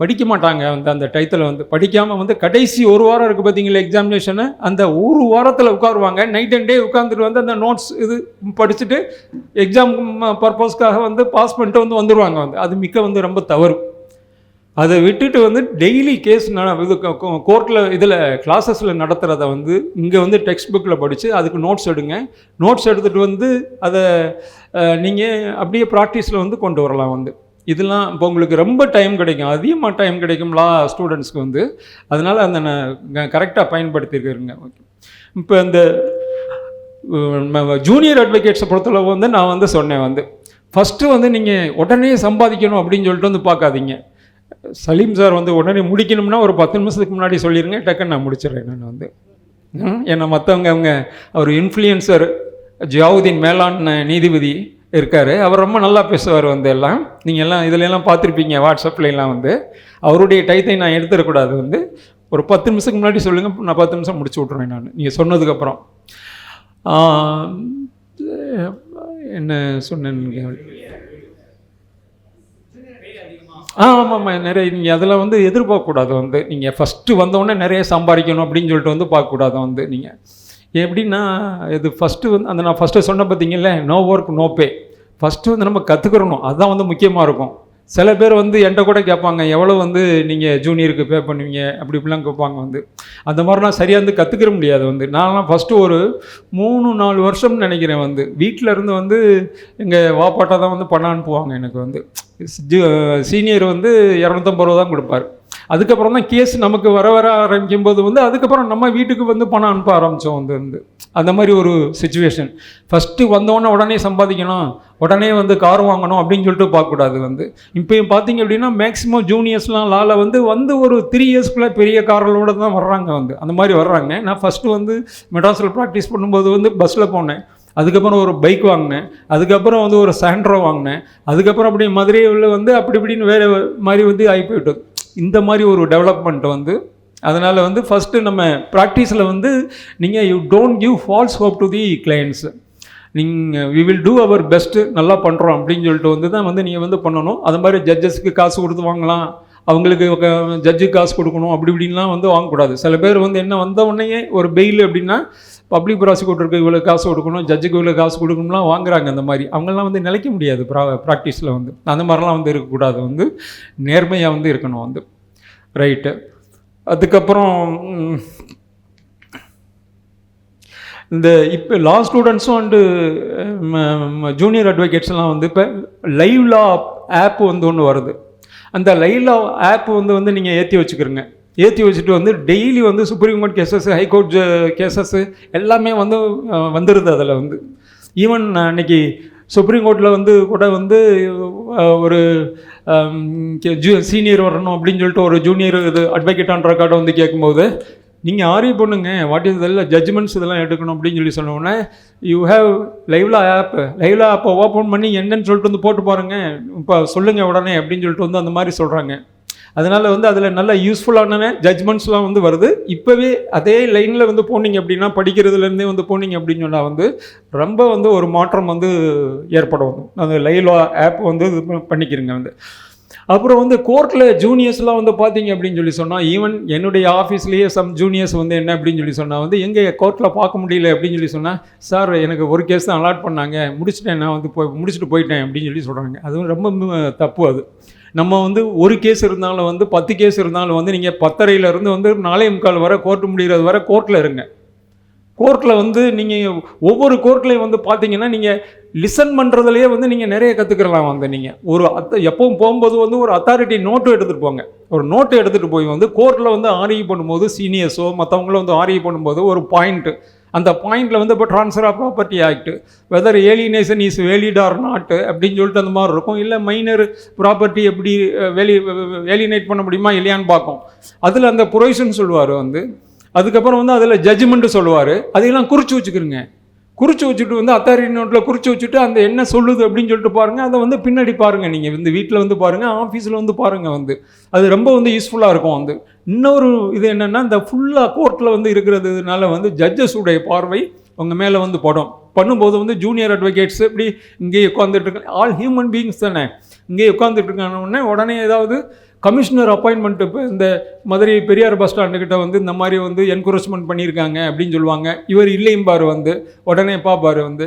Speaker 1: படிக்க மாட்டாங்க. வந்து அந்த டயத்தில் வந்து படிக்காமல் வந்து கடைசி ஒரு வாரம் இருக்குது பார்த்தீங்களா எக்ஸாமினேஷனு, அந்த ஒரு வாரத்தில் உட்காருவாங்க, நைட் அண்ட் டே உட்காந்துட்டு வந்து அந்த நோட்ஸ் இது படிச்சுட்டு எக்ஸாம் பர்பஸ்க்காக வந்து பாஸ் பண்ணிட்டு வந்து வந்துடுவாங்க. வந்து அது மிக்க வந்து ரொம்ப தவறு. அதை விட்டுட்டு வந்து டெய்லி கேஸ் இது கோர்ட்டில் இதில் கிளாஸஸில் நடத்துகிறத வந்து இங்கே வந்து டெக்ஸ்ட் புக்கில் படித்து அதுக்கு நோட்ஸ் எடுங்க. நோட்ஸ் எடுத்துகிட்டு வந்து அதை நீங்கள் அப்படியே ப்ராக்டிஸில் வந்து கொண்டு வரலாம். வந்து இதெல்லாம் இப்போ உங்களுக்கு ரொம்ப டைம் கிடைக்கும், அதிகமாக டைம் கிடைக்கும் லா ஸ்டூடெண்ட்ஸ்க்கு வந்து. அதனால் அந்த கரெக்டாக பயன்படுத்தியிருக்கிறேங்க. ஓகே, இப்போ இந்த ஜூனியர் அட்வொகேட்ஸை பொறுத்தளவு வந்து நான் வந்து சொன்னேன், வந்து ஃபஸ்ட்டு வந்து நீங்கள் உடனே சம்பாதிக்கணும் அப்படின்னு சொல்லிட்டு வந்து பார்க்காதீங்க. சலீம் சார் வந்து உடனே முடிக்கணும்னா ஒரு 10 நிமிஷத்துக்கு முன்னாடி சொல்லிடுங்க, டக்குன்னு நான் முடிச்சிடுறேன். நான் வந்து ஏன்னா மற்றவங்க அவர் இன்ஃப்ளூயன்சர் ஜியாவுதீன் மேலான் நீதிபதி இருக்கார், அவர் ரொம்ப நல்லா பேசுவார். வந்து எல்லாம் நீங்கள் எல்லாம் இதிலெல்லாம் பார்த்துருப்பீங்க, வாட்ஸ்அப்லாம் வந்து அவருடைய டைத்தை நான் எடுத்துடக்கூடாது. வந்து ஒரு 10 நிமிஷத்துக்கு முன்னாடி சொல்லுங்கள், நான் 10 நிமிஷம் முடிச்சு விட்ருவேன் நான் நீங்கள் சொன்னதுக்கப்புறம். என்ன சொன்னேன்னு ஆமாம், நிறைய நீங்கள் அதில் வந்து எதிர்பார்க்கக்கூடாது. வந்து நீங்கள் ஃபஸ்ட்டு வந்தோடனே நிறைய சம்பாதிக்கணும் அப்படின்னு சொல்லிட்டு வந்து பார்க்கக்கூடாது. வந்து நீங்கள் எப்படின்னா, இது ஃபஸ்ட்டு வந்து அந்த நான் ஃபஸ்ட்டு சொன்ன பார்த்தீங்கல்ல, நோ ஒர்க் நோ பே. ஃபஸ்ட்டு வந்து நம்ம கற்றுக்கிறணும், அதுதான் வந்து முக்கியமாக இருக்கும். சில பேர் வந்து என்கிட்ட கூட கேட்பாங்க, எவ்வளோ வந்து நீங்கள் ஜூனியருக்கு பே பண்ணுவீங்க அப்படி இப்படிலாம் கேட்பாங்க. வந்து அந்த மாதிரிலாம் சரியாக வந்து கற்றுக்கிற முடியாது. வந்து நான்லாம் ஃபஸ்ட்டு ஒரு 3-4 வருஷம்னு நினைக்கிறேன். வந்து வீட்டில் இருந்து வந்து எங்கள் வாப்பாட்டா தான் வந்து பணம் அனுப்புவாங்க எனக்கு. வந்து சீனியர் வந்து 250 ரூபா தான் கொடுப்பார். அதுக்கப்புறம் தான் கேஸ் நமக்கு வர ஆரம்பிக்கும் போது வந்து அதுக்கப்புறம் நம்ம வீட்டுக்கு வந்து பணம் அனுப்ப ஆரம்பித்தோம். வந்து அந்த மாதிரி ஒரு சுச்சுவேஷன். ஃபஸ்ட்டு வந்தோடனே உடனே சம்பாதிக்கணும், உடனே வந்து கார் வாங்கணும் அப்படின்னு சொல்லிட்டு பார்க்கக்கூடாது. வந்து இப்போயும் பார்த்தீங்க அப்படின்னா மேக்ஸிமம் ஜூனியர்ஸ்லாம் லாவில் வந்து ஒரு 3 இயர்ஸ்க்குள்ளே பெரிய கார்களோடு தான் வர்றாங்க. வந்து அந்த மாதிரி வர்றாங்க. நான் ஃபஸ்ட்டு வந்து மெட்ராஸில் ப்ராக்டிஸ் பண்ணும்போது வந்து பஸ்ஸில் போனேன், அதுக்கப்புறம் ஒரு பைக் வாங்கினேன், அதுக்கப்புறம் வந்து ஒரு சாண்ட்ரோ வாங்கினேன், அதுக்கப்புறம் அப்படி மதுரையில் வந்து அப்படி இப்படின்னு வேறு மாதிரி வந்து ஆகி போயிட்டது. இந்த மாதிரி ஒரு டெவலப்மெண்ட் வந்து. அதனால் வந்து ஃபஸ்ட்டு நம்ம ப்ராக்டிஸில் வந்து நீங்கள் you don't give false hope to the clients. நீங்கள் we will do our best, நல்லா பண்ணுறோம் அப்படின்னு சொல்லிட்டு வந்து தான் வந்து நீங்கள் வந்து பண்ணணும். அது மாதிரி ஜட்ஜஸ்க்கு காசு கொடுத்து வாங்கலாம், அவங்களுக்கு ஜட்ஜுக்கு காசு கொடுக்கணும் அப்படி இப்படின்லாம் வந்து வாங்கக்கூடாது. சில பேர் வந்து என்ன வந்த உடனே ஒரு பெயில் அப்படின்னா பப்ளிக் ப்ராசிக்யூட்டருக்கு இவ்வளோ காசு கொடுக்கணும், ஜட்ஜுக்கு இவ்வளோ காசு கொடுக்கணும்லாம் வாங்குறாங்க. அந்த மாதிரி அவங்களாம் வந்து நிலைக்க முடியாது ப்ராக்டிஸில். வந்து அந்த மாதிரிலாம் வந்து இருக்கக்கூடாது. வந்து நேர்மையாக வந்து இருக்கணும். வந்து ரைட்டு. அதுக்கப்புறம் இந்த இப்போ லா ஸ்டூடெண்ட்ஸும் அண்டு ஜூனியர் அட்வொகேட்ஸ்லாம் வந்து இப்போ லைவ் லா ஆப் வந்து ஒன்று வருது. அந்த லைவ் லா ஆப் வந்து நீங்கள் ஏற்றி வச்சுக்கிறோங்க. ஏற்றி வச்சுட்டு வந்து டெய்லி வந்து supreme court cases, high court cases எல்லாமே வந்து வந்துடுது அதில். வந்து ஈவன் அன்றைக்கி சுப்ரீம் கோர்ட்டில் வந்து கூட வந்து ஒரு சீனியர் வரணும் அப்படின்னு சொல்லிட்டு ஒரு ஜூனியர் இது அட்வொகேட் ஆன் ரெக்கார்டை வந்து கேட்கும்போது, நீங்கள் ஆர்கியூ பண்ணுங்க, வாட் இஸ் இதெல்லாம் ஜட்ஜ்மெண்ட்ஸ் இதெல்லாம் எடுக்கணும் அப்படின்னு சொல்லி சொன்னோன்னே, யூ ஹேவ் லைவ்லா ஆப்பை ஓப்பன் பண்ணி என்னன்னு சொல்லிட்டு வந்து போட்டு பாருங்கள், இப்போ சொல்லுங்கள் உடனே அப்படின்னு சொல்லிட்டு வந்து அந்த மாதிரி சொல்கிறாங்க. அதனால் வந்து அதில் நல்ல யூஸ்ஃபுல்லான ஜட்ஜ்மெண்ட்ஸ்லாம் வந்து வருது. இப்போவே அதே லைனில் வந்து போனீங்க அப்படின்னா, படிக்கிறதுலேருந்தே வந்து போனீங்க அப்படின்னு சொன்னால் வந்து ரொம்ப வந்து ஒரு மாற்றம் வந்து ஏற்படும். அந்த லைவ்லா ஆப் வந்து இது பண்ணிக்கிறீங்க. வந்து அப்புறம் வந்து கோர்ட்டில் ஜூனியர்ஸ்லாம் வந்து பார்த்தீங்க அப்படின்னு சொல்லி சொன்னால், ஈவன் என்னுடைய ஆஃபீஸ்லேயே சம் ஜூனியர்ஸ் வந்து என்ன அப்படின்னு சொல்லி சொன்னால் வந்து எங்கே கோர்ட்டில் பார்க்க முடியல அப்படின்னு சொல்லி சொன்னால், சார் எனக்கு ஒரு கேஸ் தான் அலாட் பண்ணாங்க, முடிச்சுட்டேன், நான் வந்து முடிச்சுட்டு போயிட்டேன் அப்படின்னு சொல்லி சொல்கிறாங்க. அதுவும் ரொம்ப தப்பு. அது நம்ம வந்து ஒரு கேஸ் இருந்தாலும் வந்து 10 கேஸ் இருந்தாலும் வந்து நீங்கள் 10:30 வந்து 4:45 வரை கோர்ட்டு முடிகிறது வரை கோர்ட்டில் இருங்க. கோர்ட்டில் வந்து நீங்கள் ஒவ்வொரு கோர்ட்லேயும் வந்து பார்த்தீங்கன்னா நீங்கள் லிசன் பண்ணுறதுலையே வந்து நீங்கள் நிறைய கற்றுக்கலாம். வந்து நீங்கள் ஒரு எப்பவும் போகும்போது வந்து ஒரு அத்தாரிட்டி நோட்டு எடுத்துகிட்டு போங்க. ஒரு நோட்டு எடுத்துகிட்டு போய் வந்து கோர்ட்டில் வந்து ஆர்கியூ பண்ணும்போது சீனியர்ஸோ மற்றவங்களும் வந்து ஆர்கியூ பண்ணும்போது ஒரு பாயிண்ட்டு, அந்த பாயிண்டில் வந்து இப்போ transfer of property act, whether alienation is valid or not அப்படின்னு சொல்லிட்டு அந்த மாதிரி இருக்கும். இல்லை மைனர் ப்ராப்பர்ட்டி எப்படி ஏலியனேட் பண்ண முடியுமா இல்லையான்னு பார்க்கும். அதில் அந்த ப்ரொவிஷன் சொல்லுவார் வந்து. அதுக்கப்புறம் வந்து அதில் ஜட்ஜ்மெண்ட்டு சொல்லுவார். அதையெல்லாம் குறித்து வச்சுக்கிறோங்க. குறித்து வச்சுட்டு வந்து அத்தாரிட்டி நோட்டில் குறித்து வச்சுட்டு அந்த என்ன சொல்லுது அப்படின்னு சொல்லிட்டு பாருங்கள். அதை வந்து பின்னாடி பாருங்கள். நீங்கள் வந்து வீட்டில் வந்து பாருங்கள், ஆஃபீஸில் வந்து பாருங்கள். வந்து அது ரொம்ப வந்து யூஸ்ஃபுல்லாக இருக்கும். வந்து இன்னொரு இது என்னென்னா, இந்த ஃபுல்லாக கோர்ட்டில் வந்து இருக்கிறதுனால வந்து ஜட்ஜஸுடைய பார்வை உங்கள் மேலே வந்து பண்ணும்போது வந்து ஜூனியர் அட்வொகேட்ஸ் இப்படி இங்கேயே உட்காந்துட்டு இருக்காங்க. ஆல் ஹியூமன் பீயிங்ஸ் தானே, இங்கேயே உட்காந்துட்டு இருக்காங்க. உடனே ஏதாவது கமிஷனர் அப்பாயின்மெண்ட், இப்போ இந்த மதுரை பெரியார் பஸ் ஸ்டாண்டுக்கிட்ட வந்து இந்த மாதிரி வந்து என்கரேஜ்மெண்ட் பண்ணியிருக்காங்க அப்படின்னு சொல்லுவாங்க. இவர் இல்லையும்பார். வந்து உடனே பார்ப்பார். வந்து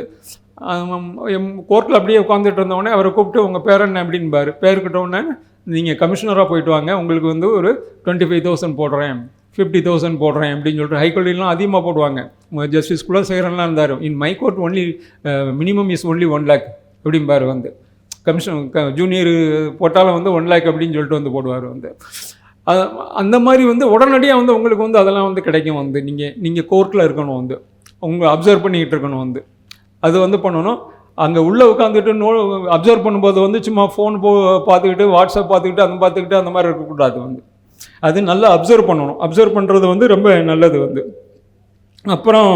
Speaker 1: கோர்ட்டில் அப்படியே உட்காந்துட்டு இருந்தவொடனே அவரை கூப்பிட்டு உங்கள் பேர் என்ன அப்படின்பார். பேருக்கிட்டவுடனே நீங்கள் கமிஷனராக போயிட்டு வாங்க, உங்களுக்கு வந்து ஒரு 25,000 போடுறேன், 50,000 போடுறேன் அப்படின்னு சொல்லிட்டு ஹைகோர்ட்லாம் அதிகமாக போடுவாங்க. ஜஸ்டிஸ் குலசேகரன்லாம் இருந்தார். In my court only minimum is only 1 lakh அப்படிம்பார். வந்து கமிஷன் ஜூனியர் போட்டாலும் வந்து 1 lakh அப்படின்னு சொல்லிட்டு வந்து போடுவார். வந்து அந்த மாதிரி வந்து உடனடியாக வந்து உங்களுக்கு வந்து அதெல்லாம் வந்து கிடைக்கும். வந்து நீங்கள் கோர்ட்டில் இருக்கணும். வந்து உங்களை அப்சர்வ் பண்ணிக்கிட்டு இருக்கணும். வந்து அது வந்து பண்ணணும். அங்கே உள்ளே உட்காந்துட்டு அப்சர்வ் பண்ணும்போது வந்து சும்மா ஃபோன் பார்த்துக்கிட்டு வாட்ஸ்அப் பார்த்துக்கிட்டு அந்த மாதிரி இருக்கக்கூடாது. வந்து அது நல்லா அப்சர்வ் பண்ணணும். அப்சர்வ் பண்ணுறது வந்து ரொம்ப நல்லது. வந்து அப்புறம்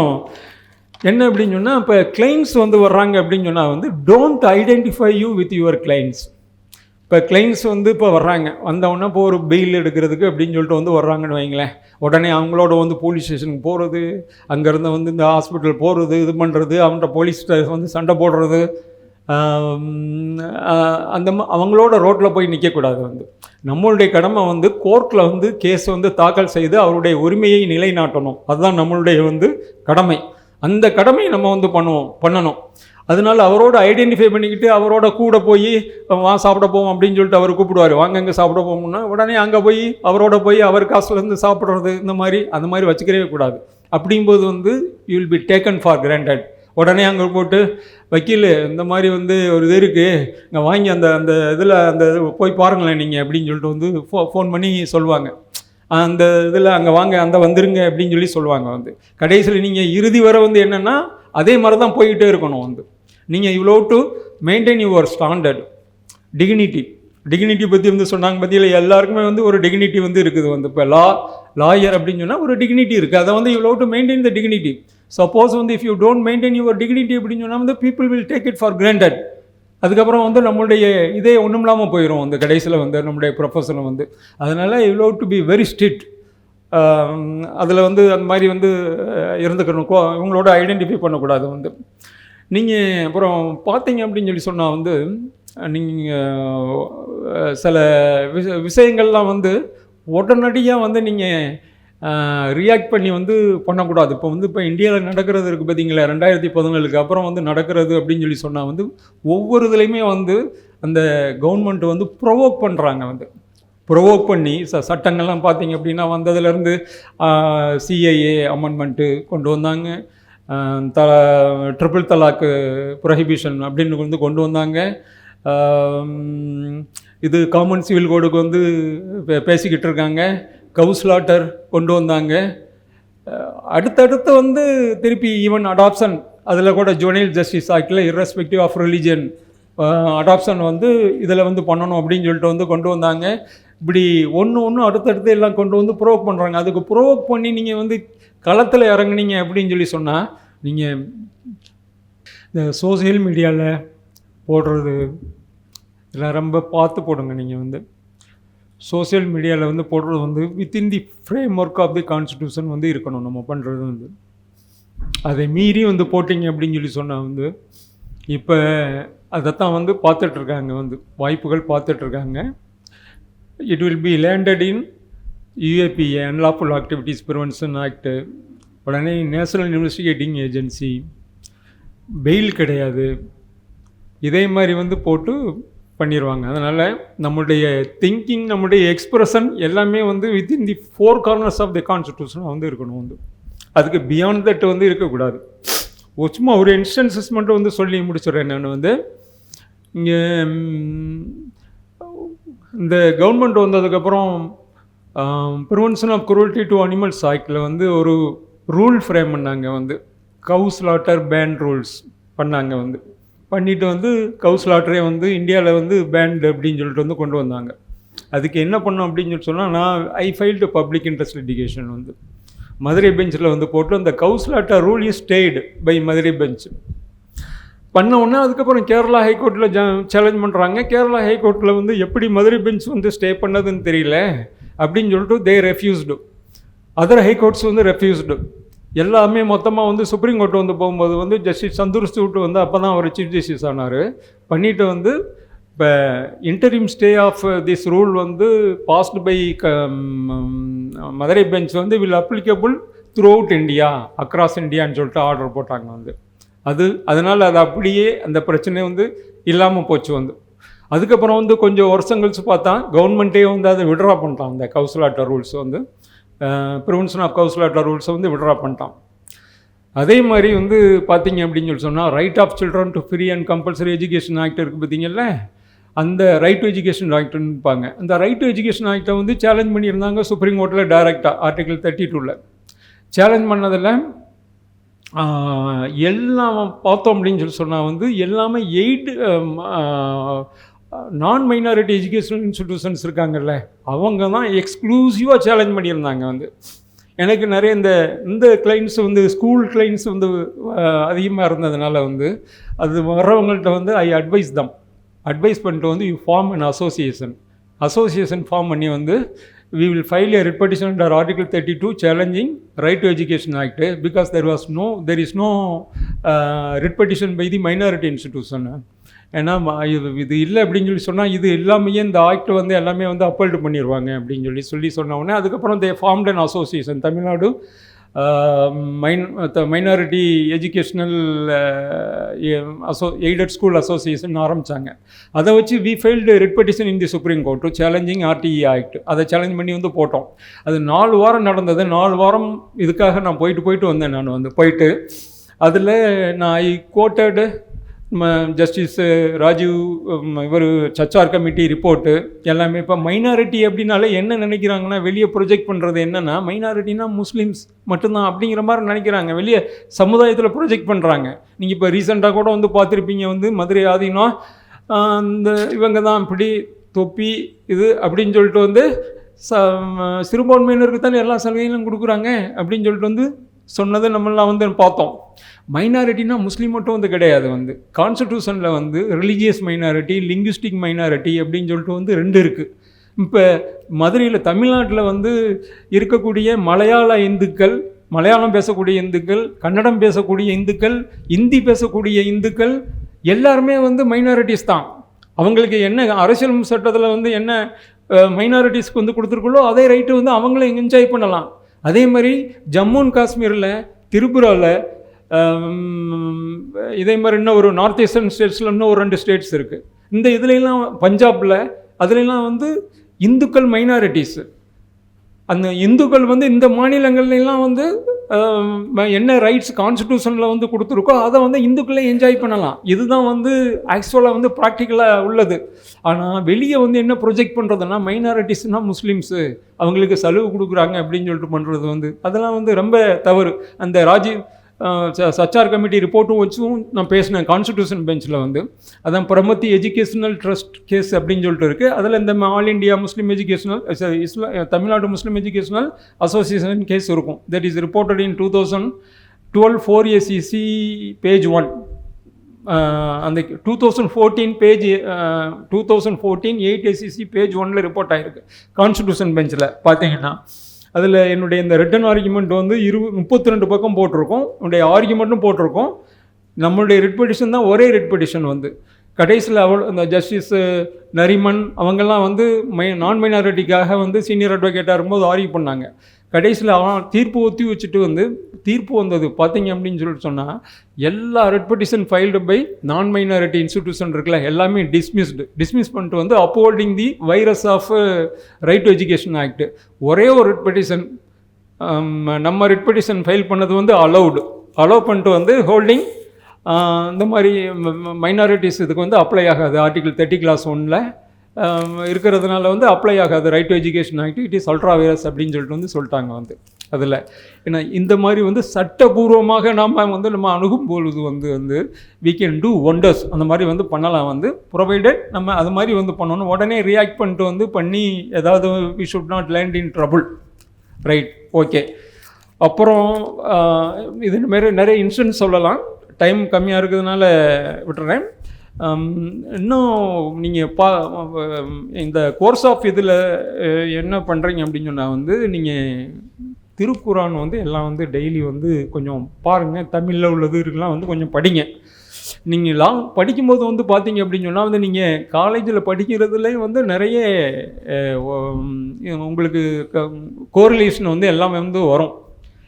Speaker 1: என்ன அப்படின்னு சொன்னால், இப்போ கிளைண்ட்ஸ் வந்து வர்றாங்க அப்படின்னு சொன்னால் வந்து don't identify you with your clients. இப்போ கிளைண்ட்ஸ் வந்து இப்போ வர்றாங்க, வந்தவுடனே இப்போ ஒரு பெயில் எடுக்கிறதுக்கு அப்படின்னு சொல்லிட்டு வந்து வர்றாங்கன்னு வைங்களேன். உடனே அவங்களோட வந்து போலீஸ் ஸ்டேஷனுக்கு போகிறது, அங்கேருந்து வந்து இந்த ஹாஸ்பிட்டல் போகிறது, இது பண்ணுறது, அவங்கள்ட்ட போலீஸ் வந்து சண்டை போடுறது, அவங்களோட ரோட்டில் போய் நிற்கக்கூடாது. வந்து நம்மளுடைய கடமை வந்து கோர்ட்டில் வந்து கேஸ் வந்து தாக்கல் செய்து அவருடைய உரிமையை நிலைநாட்டணும். அதுதான் நம்மளுடைய வந்து கடமை. அந்த கடமையை நம்ம வந்து பண்ணணும். அதனால் அவரோட ஐடென்டிஃபை பண்ணிக்கிட்டு அவரோட கூட போய் சாப்பிட போவோம் அப்படின்னு சொல்லிட்டு அவர் கூப்பிடுவார். வாங்க அங்கே சாப்பிட போவோம்னா உடனே அங்கே போய் அவரோட போய் அவர் காசுலேருந்து சாப்பிட்றது, அந்த மாதிரி வச்சுக்கவே கூடாது. அப்படிங்கும்போது வந்து you will be taken for granted. உடனே அங்கே போட்டு வக்கீல் இந்த மாதிரி வந்து ஒரு இது இருக்குது, இங்கே வாங்கி அந்த இதில் அந்த போய் பாருங்களேன் நீங்கள் அப்படின்னு சொல்லிட்டு வந்து ஃபோன் பண்ணி சொல்லுவாங்க. அந்த இதில் அங்கே வாங்க, அந்த வந்துருங்க அப்படின்னு சொல்லுவாங்க. வந்து கடைசியில் நீங்கள் இறுதி வரை வந்து என்னென்னா அதே மாதிரி தான் போய்கிட்டே இருக்கணும். வந்து நீங்கள் இவ்வளோ to maintain your standard dignity பற்றி வந்து சொன்னாங்க. பற்றியில் எல்லாருக்குமே வந்து ஒரு டிக்னிட்டி வந்து இருக்குது. வந்து இப்போ லாயர் அப்படின்னு சொன்னால் ஒரு டிக்னிட்டி இருக்குது. அதை வந்து இவ்வளோ to maintain the dignity. Suppose வந்து if you don't maintain your dignity அப்படின்னு சொன்னால் வந்து people will take it for granted. அதுக்கப்புறம் வந்து நம்மளுடைய இதே ஒன்றும் இல்லாமல் போயிடும். வந்து கடைசியில் வந்து நம்முடைய ப்ரொஃபஷனை வந்து அதனால் you to be very strict. அதில் வந்து அந்த மாதிரி வந்து இருந்துக்கணும். இவங்களோட ஐடென்டிஃபை பண்ணக்கூடாது. வந்து நீங்கள் அப்புறம் பார்த்தீங்க அப்படின்னு சொன்னால் வந்து நீங்கள் சில விஷயங்கள்லாம் வந்து உடனடியாக வந்து நீங்கள் ரியாக்ட் பண்ணி வந்து பண்ணக்கூடாது. இப்போ இந்தியாவில் நடக்கிறது இருக்குது பார்த்தீங்களா, 2017 அப்புறம் வந்து நடக்கிறது அப்படின்னு சொன்னால் வந்து ஒவ்வொரு இதுலேயுமே வந்து அந்த கவர்மெண்ட் வந்து ப்ரொவோக் பண்ணுறாங்க. வந்து ப்ரொவோக் பண்ணி சட்டங்கள்லாம் பார்த்தீங்க அப்படின்னா வந்ததுலேருந்து சிஏஏ அமெண்ட்மெண்ட்டு கொண்டு வந்தாங்க, ட்ரிபிள் தலாக்கு ப்ரொஹிபிஷன் அப்படின்னு வந்து கொண்டு வந்தாங்க. இது காமன் சிவில் கோடுக்கு வந்து பேசிக்கிட்டு இருக்காங்க. கவுஸ்லாட்டர் கொண்டு வந்தாங்க. அடுத்தடுத்து வந்து திருப்பி ஈவன் அடாப்ஷன், அதில் கூட ஜுவனைல் ஜஸ்டிஸ் ஆக்டில் இர்ரெஸ்பெக்டிவ் ஆஃப் ரிலிஜன் அடாப்ஷன் வந்து இதில் வந்து பண்ணணும் அப்படின்னு சொல்லிட்டு வந்து கொண்டு வந்தாங்க. இப்படி ஒன்று அடுத்தடுத்து எல்லாம் கொண்டு வந்து ப்ரோவோக் பண்ணுறாங்க. அதுக்கு ப்ரோவோக் பண்ணி நீங்கள் வந்து களத்தில் இறங்குனீங்க அப்படின்னு சொன்னால் நீங்கள் இந்த சோசியல் மீடியாவில் போடுறது இதெல்லாம் ரொம்ப பார்த்து போடுங்க. நீங்கள் வந்து சோசியல் மீடியாவில் வந்து போடுறது வந்து within the framework of the constitution வந்து இருக்கணும். நம்ம பண்ணுறது வந்து அதை மீறி வந்து போட்டிங்க அப்படின்னு சொன்னால் வந்து இப்போ அதைத்தான் வந்து பார்த்துட்ருக்காங்க. வந்து வாய்ப்புகள் பார்த்துட்ருக்காங்க. It will be landed in UAPA, unlawful activities prevention act. உடனே நேஷனல் இன்வெஸ்டிகேட்டிங் ஏஜென்சி, பெயில் கிடையாது, இதே மாதிரி வந்து போட்டு பண்ணிடுவாங்க. அதனால் நம்முடைய திங்கிங், நம்முடைய எக்ஸ்ப்ரெஷன் எல்லாமே வந்து within the 4 corners of the constitution வந்து இருக்கணும். வந்து அதுக்கு பியாண்ட் தட் வந்து இருக்கக்கூடாது. சும்மா ஒரு இன்ஸ்டன்சஸ் மட்டும் வந்து சொல்லி முடிச்சிடுறேன். நான் வந்து இங்கே இந்த கவர்மெண்ட் வந்ததுக்கப்புறம் prevention of cruelty to animals ஆக்டில் வந்து ஒரு ரூல் ஃப்ரேம் பண்ணாங்க. வந்து கவு ஸ்லாட்டர் பேன் ரூல்ஸ் பண்ணாங்க. வந்து பண்ணிவிட்டு வந்து கவு ஸ்லாட்டரே வந்து இந்தியாவில் வந்து பேண்ட் அப்படின்னு சொல்லிட்டு வந்து கொண்டு வந்தாங்க. அதுக்கு என்ன பண்ணோம் அப்படின்னு சொல்லி சொன்னால், நான் I filed public interest litigation வந்து மதுரை பெஞ்சில் வந்து போட்டு அந்த cow slaughter rule is stayed by Madurai bench பண்ண உடனே அதுக்கப்புறம் கேரளா ஹைகோர்ட்டில் சேலஞ்ச் பண்ணுறாங்க. கேரளா ஹைகோர்ட்டில் வந்து எப்படி மதுரை பெஞ்ச் வந்து ஸ்டே பண்ணதுன்னு தெரியல அப்படின்னு சொல்லிட்டு தே ரெஃப்யூஸ்டு. அதர் ஹைகோர்ட்ஸ் வந்து ரெஃப்யூஸ்டு. எல்லாமே மொத்தமாக வந்து சுப்ரீம் கோர்ட் வந்து போகும்போது வந்து ஜஸ்டிஸ் சந்துருஸ்தூட் வந்து அப்போ தான் அவர் சீஃப் ஜஸ்டிஸ் ஆனார். பண்ணிவிட்டு வந்து இப்போ interim stay of this rule வந்து பாஸ்டு பை மதுரை பெஞ்ச் வந்து will applicable throughout India, across இந்தியான்னு சொல்லிட்டு ஆர்டர் போட்டாங்க. வந்து அதனால் அது அப்படியே அந்த பிரச்சனை வந்து இல்லாமல் போச்சு. வந்து அதுக்கப்புறம் வந்து கொஞ்சம் வருஷம் கழிச்சு பார்த்தா கவர்மெண்ட்டே வந்து அதை விட்ரா பண்ணிட்டான். அந்த கவு ஸ்லாட்டர் ரூல்ஸ் வந்து ப்ரிவென்ஷன் ஆஃப் கவு ஸ்லாட்டர் ரூல்ஸை வந்து விட்ரா பண்ணிட்டான். அதே மாதிரி வந்து பார்த்தீங்க அப்படின்னு சொல்லி சொன்னால் right of children to free and compulsory education act இருக்குது பார்த்தீங்கல்ல, அந்த ரைட் டு எஜுகேஷன் ஆக்ட்னு இருப்பாங்க. அந்த ரைட் டு எஜுகேஷன் ஆக்டை வந்து சேலஞ்ச் பண்ணியிருந்தாங்க சுப்ரீம் கோர்ட்டில் டைரெக்டாக ஆர்டிகல் 32 சேலஞ்ச் பண்ணதில் எல்லாம் பார்த்தோம் அப்படின்னு சொல்லி சொன்னால் வந்து எல்லாமே நான் மைனாரிட்டி எஜுகேஷனல் இன்ஸ்டிடியூஷன்ஸ் இருக்காங்கல்ல, அவங்க தான் எக்ஸ்க்ளூசிவாக சேலஞ்ச் பண்ணியிருந்தாங்க. வந்து எனக்கு நிறைய இந்த கிளைண்ட்ஸ் வந்து ஸ்கூல் கிளைண்ட்ஸ் வந்து அதிகமாக இருந்ததுனால வந்து அது வர்றவங்கள்ட்ட வந்து ஐ அட்வைஸ் பண்ணிட்டு வந்து you form an association form பண்ணி வந்து we will file a writ petition under Article 32 challenging Right to Education Act because there is no writ petition by the minority institution. ஏன்னா இது இல்லை அப்படின்னு சொல்லி சொன்னால் இது எல்லாமே இந்த ஆக்ட் வந்து எல்லாமே வந்து அப்பல்டு பண்ணிடுவாங்க அப்படின்னு சொல்லி சொன்ன உடனே அதுக்கப்புறம் they formed an association, Tamil Nadu minority educational aided school association ஆரம்பித்தாங்க. அதை வச்சு we filed writ petition in the Supreme Court to challenging RTE act. அதை சேலஞ்ச் பண்ணி வந்து போட்டோம். அது 4 வாரம் நடந்தது. 4 வாரம் இதுக்காக நான் போயிட்டு வந்தேன். நான் வந்து போயிட்டு அதில் நான் ஐ கோட்டடு ஜஸ்டிஸ் ராஜீவ் இவர் சச்சார் கமிட்டி ரிப்போர்ட்டு எல்லாமே. இப்போ மைனாரிட்டி அப்படின்னாலே என்ன நினைக்கிறாங்கன்னா, வெளியே ப்ரொஜெக்ட் பண்ணுறது என்னென்னா மைனாரிட்டினா முஸ்லீம்ஸ் மட்டும்தான் அப்படிங்கிற மாதிரி நினைக்கிறாங்க. வெளியே சமுதாயத்தில் ப்ரொஜெக்ட் பண்ணுறாங்க. நீங்கள் இப்போ ரீசெண்டாக கூட வந்து பார்த்துருப்பீங்க, வந்து மதுரை ஆதீனம் அந்த இவங்க தான் இப்படி தொப்பி இது அப்படின்னு சொல்லிட்டு வந்து சிறுபான்மையினருக்கு தானே எல்லா சலுகைகளும் கொடுக்குறாங்க அப்படின்னு சொல்லிட்டு வந்து சொன்னதை நம்மளாம் வந்து பார்த்தோம். மைனாரிட்டினா முஸ்லீம் மட்டும் வந்து கிடையாது. வந்து கான்ஸ்டிடியூஷனில் வந்து ரிலீஜியஸ் மைனாரிட்டி, லிங்குவிஸ்டிக் மைனாரிட்டி அப்படின்னு சொல்லிட்டு வந்து 2 இருக்குது. இப்போ மதுரையில் தமிழ்நாட்டில் வந்து இருக்கக்கூடிய மலையாள இந்துக்கள், மலையாளம் பேசக்கூடிய இந்துக்கள், கன்னடம் பேசக்கூடிய இந்துக்கள், இந்தி பேசக்கூடிய இந்துக்கள் எல்லாருமே வந்து மைனாரிட்டிஸ் தான். அவங்களுக்கு என்ன அரசியல் சட்டத்தில் வந்து என்ன மைனாரிட்டிஸ்க்கு வந்து கொடுத்துருக்கோ அதே ரைட்டு வந்து அவங்கள என்ஜாய் பண்ணலாம். அதே மாதிரி ஜம்மு அண்ட் காஷ்மீரில், திரிபுராவில், இதே மாதிரி இன்னும் ஒரு நார்த் ஈஸ்டர்ன் ஸ்டேட்ஸில் இன்னும் ஒரு 2 ஸ்டேட்ஸ் இருக்குது. இந்த இதுலாம் பஞ்சாபில் அதுலலாம் வந்து இந்துக்கள் மைனாரிட்டிஸு. அந்த இந்துக்கள் வந்து இந்த மாநிலங்கள்லாம் வந்து என்ன ரைட்ஸ் கான்ஸ்டிடியூஷனில் வந்து கொடுத்துருக்கோ அதை வந்து இந்துக்களே என்ஜாய் பண்ணலாம். இதுதான் வந்து ஆக்சுவலாக வந்து ப்ராக்டிக்கலாக உள்ளது. ஆனால் வெளியே வந்து என்ன ப்ரொஜெக்ட் பண்ணுறதுன்னா மைனாரிட்டிஸ்னால் முஸ்லீம்ஸு அவங்களுக்கு சலுகை கொடுக்குறாங்க அப்படின்னு சொல்லிட்டு பண்ணுறது வந்து அதெல்லாம் வந்து ரொம்ப தவறு. அந்த ராஜீவ் சச்சார் கமிட்டி ரிப்போர்ட்டும் வச்சும் நான் பேசினேன் கான்ஸ்டிடியூஷன் பெஞ்சில். வந்து அதான் பிரமத்தி எஜுகேஷனல் ட்ரஸ்ட் கேஸ் அப்படின்னு சொல்லிட்டு இருக்குது. அதில் இந்த ஆல் இண்டியா முஸ்லீம் எஜுகேஷனல் தமிழ்நாடு முஸ்லீம் எஜுகேஷனல் அசோசியேஷன் கேஸ் இருக்கும். That is reported in 2012 4 ACC page 1. அந்த 2014 8 ACC page 1 ரிப்போர்ட் ஆகிருக்கு கான்ஸ்டிடியூஷன் பெஞ்சில். பார்த்தீங்கன்னா அதில் என்னுடைய இந்த ரிட்டன் ஆர்குமெண்ட் வந்து 32 பக்கம் போட்டிருக்கோம். என்னுடைய ஆர்குமெண்ட்டும் போட்டிருக்கோம். நம்மளுடைய ரிட் பெட்டிஷன் தான் ஒரே ரிட் பெட்டிஷன். வந்து கடைசியில் இந்த ஜஸ்டிஸ் நரிமன் அவங்கெல்லாம் வந்து நான் மைனாரிட்டிக்காக வந்து சீனியர் அட்வொகேட்டாக இருக்கும்போது ஆர்கியூ பண்ணாங்க. கடைசியில் தீர்ப்பு ஒத்தி வச்சுட்டு வந்து தீர்ப்பு வந்தது பார்த்தீங்க அப்படின்னு சொல்லிட்டு சொன்னால் எல்லா writ petition filed by non minority institution இருக்குல்ல எல்லாமே டிஸ்மிஸ் பண்ணிட்டு வந்து upholding the vires of right to education act. ஒரே ஒரு ரிட் பெட்டிஷன் நம்ம ரிட் பெட்டிஷன் ஃபைல் பண்ணது வந்து அலோவ் பண்ணிட்டு வந்து ஹோல்டிங் இந்த மாதிரி மைனாரிட்டிஸ் இதுக்கு வந்து அப்ளை ஆகாது. ஆர்டிகிள் 30(1)ல் இருக்கிறதுனால வந்து அப்ளை ஆகாது. Right to education act it is ultra virus அப்படின்னு சொல்லிட்டு வந்து சொல்லிட்டாங்க வந்து அதில். ஏன்னா இந்த மாதிரி வந்து சட்டபூர்வமாக நம்ம அணுகும் பொழுது வந்து we can do wonders. அந்த மாதிரி வந்து பண்ணலாம் வந்து ப்ரொவைடட் நம்ம அது மாதிரி வந்து பண்ணணும். உடனே ரியாக்ட் பண்ணிட்டு வந்து பண்ணி ஏதாவது we should not land in trouble. Right, okay. அப்புறம் இது மாரி நிறைய இன்சிடென்ட் சொல்லலாம், டைம் கம்மியாக இருக்கிறதுனால விட்டுறேன். இன்னும் நீங்கள் இந்த கோர்ஸ் ஆஃப் இதில் என்ன பண்ணுறீங்க அப்படின்னு சொன்னால் வந்து நீங்கள் திருக்குரான் வந்து எல்லாம் வந்து டெய்லி வந்து கொஞ்சம் பாருங்கள். தமிழில் உள்ளது இருக்கலாம் வந்து கொஞ்சம் படிங்க. நீங்கள் படிக்கும்போது வந்து பார்த்தீங்க அப்படின்னு சொன்னால் வந்து நீங்கள் காலேஜில் படிக்கிறதுலேயும் வந்து நிறைய உங்களுக்கு கோரிலேஷன் வந்து எல்லாமே வந்து வரும்.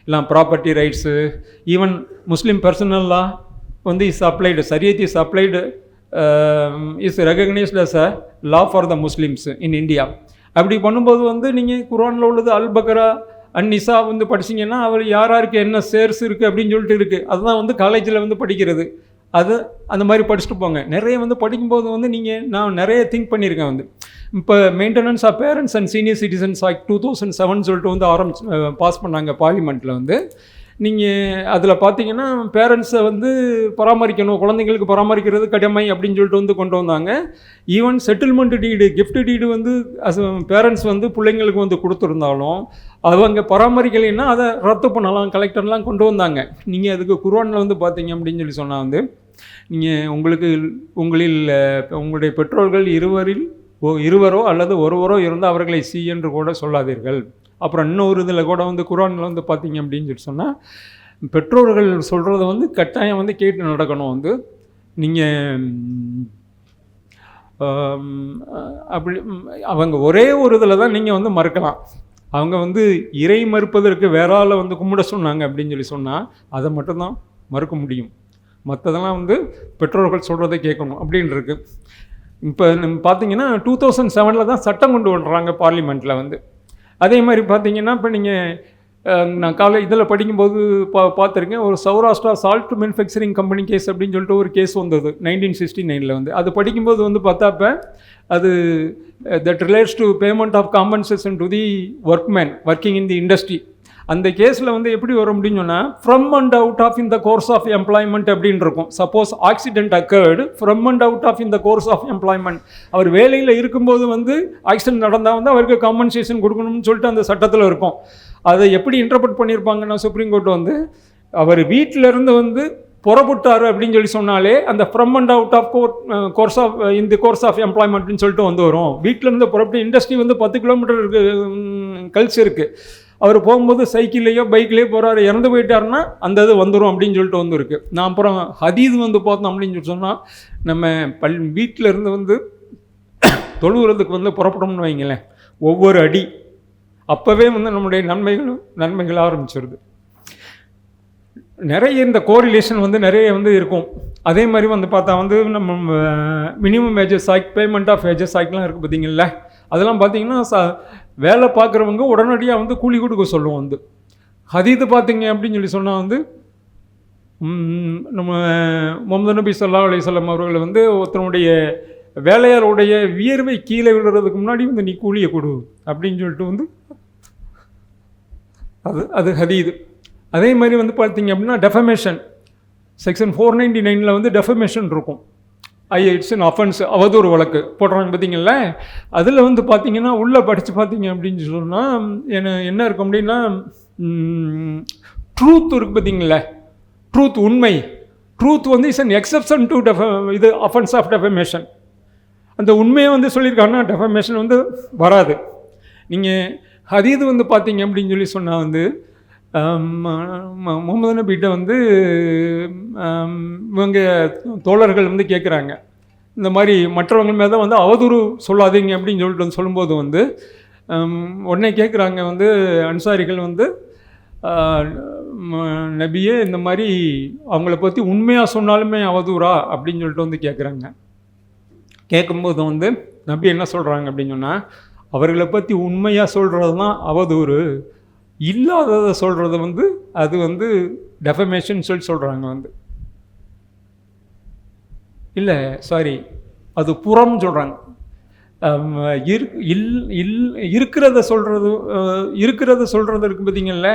Speaker 1: எல்லாம் property rights, even Muslim personal law வந்து is applied, Shariat is applied, is recognised as a law for the Muslims in India. அப்படி பண்ணும்போது வந்து நீங்கள் குர்ஆனில் உள்ளது அல் பக்ரா அந்நிசா வந்து படிச்சிங்கன்னா அவர் யாருக்கு என்ன ஷேர்ஸ் இருக்குது அப்படின்னு சொல்லிட்டு இருக்குது. அதுதான் வந்து காலேஜில் வந்து படிக்கிறது. அது அந்த மாதிரி படிச்சுட்டு போங்க. நிறைய வந்து படிக்கும்போது வந்து நான் நிறைய திங்க் பண்ணியிருக்கேன் வந்து. இப்போ maintenance of parents and senior citizens act 2007 சொல்லிட்டு வந்து பாஸ் பண்ணாங்க பார்லிமெண்ட்டில் வந்து. நீங்கள் அதில் பார்த்தீங்கன்னா பேரண்ட்ஸை வந்து பராமரிக்கணும், குழந்தைங்களுக்கு பராமரிக்கிறது கடமை அப்படின்னு சொல்லிட்டு வந்து கொண்டு வந்தாங்க. Even settlement deed, gift deed வந்து பேரண்ட்ஸ் வந்து பிள்ளைங்களுக்கு வந்து கொடுத்துருந்தாலும் அவங்க பராமரிக்கலைன்னா அதை ரத்து பண்ணலாம், கலெக்டர்லாம் கொண்டு வந்தாங்க. நீங்கள் அதுக்கு குர்ஆனில் வந்து பார்த்தீங்க அப்படின்னு சொல்லி சொன்னால் வந்து நீங்கள் உங்களுடைய பெற்றோர்கள் இருவரோ அல்லது ஒருவரோ இருந்தால் அவர்களை சி என்று கூட சொல்லாதீர்கள். அப்புறம் இன்னொரு இதில் கூட வந்து குர்ஆனில் வந்து பார்த்தீங்க அப்படின்னு சொல்லி சொன்னால் பெற்றோர்கள் சொல்கிறத வந்து கட்டாயம் வந்து கேட்டு நடக்கணும். வந்து நீங்கள் அப்படி அவங்க ஒரே ஒரு இதில் தான் நீங்கள் வந்து மறுக்கலாம். அவங்க வந்து இறை மறுப்பதற்கு வேற ஆளை வந்து கும்பிட சொன்னாங்க அப்படின்னு சொல்லி சொன்னால் அதை மட்டும்தான் மறுக்க முடியும். மற்றதெல்லாம் வந்து பெற்றோர்கள் சொல்கிறத கேட்கணும் அப்படின்னு இருக்கு. இப்போ பார்த்தீங்கன்னா 2007 தான் சட்டம் கொண்டு வர்றாங்க பார்லிமெண்ட்டில் வந்து. அதே மாதிரி பார்த்தீங்கன்னா இப்போ நான் இதில் படிக்கும்போது பார்த்துருக்கேன். ஒரு Saurashtra salt manufacturing company case அப்படின்னு சொல்லிட்டு ஒரு கேஸ் வந்தது 1969 வந்து. அது படிக்கும்போது வந்து பார்த்தாப்ப அது that relates to payment of compensation to the workman working in the industry. அந்த கேஸில் வந்து எப்படி வரும் அப்படின்னு சொன்னால் from and out of in the course of employment அப்படின்னு இருக்கும். Suppose accident occurred from and out of in the course of employment. அவர் வேலையில் இருக்கும்போது வந்து ஆக்சிடென்ட் நடந்தால் வந்து அவருக்கு காம்பன்சேஷன் கொடுக்கணும்னு சொல்லிட்டு அந்த சட்டத்தில் இருக்கும். அதை எப்படி இன்டர்பிரட் பண்ணியிருப்பாங்கன்னா சுப்ரீம் கோர்ட் வந்து அவர் வீட்டிலேருந்து வந்து புறப்பட்டார் அப்படின்னு சொல்லி சொன்னாலே அந்த from and out of course of இந்த கோர்ஸ் ஆஃப் எம்ப்ளாய்மெண்ட்னு சொல்லிட்டு வந்து வரும். வீட்டிலேருந்து புறப்பட்டு இண்டஸ்ட்ரி வந்து 10 கிலோமீட்டர் கழிச்சு இருக்குது. அவர் போகும்போது சைக்கிள்லேயோ பைக்லேயோ போகிறாரு, இறந்து போயிட்டாருன்னா அந்த இது வந்துடும் அப்படின்னு சொல்லிட்டு வந்துருக்கு. நான் அப்புறம் ஹதீது வந்து பார்த்தோம் அப்படின்னு சொல்லி சொன்னால் நம்ம வீட்டில் இருந்து வந்து தொழுகிறதுக்கு வந்து புறப்படணும்னு வைங்களேன், ஒவ்வொரு அடி அப்போவே வந்து நம்முடைய நன்மைகள் ஆரம்பிச்சிருது. நிறைய இந்த கோரிலேஷன் வந்து நிறைய வந்து இருக்கும். அதே மாதிரி வந்து பார்த்தா வந்து நம்ம minimum wages act, payment of wages ஆக்ட்லாம் இருக்குது பார்த்தீங்களா. அதெல்லாம் பார்த்தீங்கன்னா வேலை பார்க்குறவங்க உடனடியாக வந்து கூலி கொடுக்க சொல்லுவோம் வந்து. ஹதீது பார்த்தீங்க அப்படின்னு சொல்லி சொன்னால் வந்து நம்ம முஹம்மது நபி ஸல்லல்லாஹு அலைஹி வஸல்லம் அவர்கள் வந்து ஒருத்தனுடைய வேலையாருடைய வியர்வை கீழே விழுறதுக்கு முன்னாடி வந்து நீ கூலியை கொடு அப்படின்னு சொல்லிட்டு வந்து அது ஹதீது. அதே மாதிரி வந்து பார்த்தீங்க அப்படின்னா டெஃபமேஷன் செக்ஷன் 499 வந்து டெஃபமேஷன் இருக்கும். இட்ஸ் அன் அஃபென்ஸ், அவதூறு வழக்கு போடுறாங்க பார்த்தீங்களா. அதில் வந்து பார்த்தீங்கன்னா உள்ளே படித்து பார்த்தீங்க அப்படின்னு சொன்னால் என்ன இருக்கும் அப்படின்னா ட்ரூத் இருக்குது பார்த்தீங்களா. ட்ரூத், உண்மை. ட்ரூத் வந்து இஸ் அன் எக்ஸப்ஷன் டு இது அஃபென்ஸ் ஆஃப் டெஃபமேஷன். அந்த உண்மையை வந்து சொல்லியிருக்காங்கன்னா டெஃபமேஷன் வந்து வராது. நீங்கள் ஹதீது வந்து பார்த்தீங்க அப்படின்னு சொல்லி சொன்னால் வந்து முஹம்மது நபிகிட்ட வந்து இவங்க தோழர்கள் வந்து கேட்குறாங்க, இந்த மாதிரி மற்றவங்க மேலே வந்து அவதூறு சொல்லாதீங்க அப்படின்னு சொல்லிட்டு வந்து சொல்லும்போது வந்து உடனே கேட்குறாங்க வந்து அன்சாரிகள் வந்து நபியே இந்த மாதிரி அவங்கள பற்றி உண்மையாக சொன்னாலுமே அவதூறா அப்படின்னு சொல்லிட்டு வந்து கேட்குறாங்க. கேட்கும்போது வந்து நபி என்ன சொல்கிறாங்க அப்படின்னு சொன்னால் அவர்களை பற்றி உண்மையாக சொல்கிறது தான் அவதூறு, இல்லாததை சொல்கிறது வந்து அது வந்து டெஃபமேஷன் சொல்கிறாங்க வந்து. இல்லை சாரி, அது புறம் சொல்கிறாங்க. இருக்கிறத சொல்கிறது, இருக்கிறத சொல்கிறது இருக்குது பார்த்தீங்கல்ல,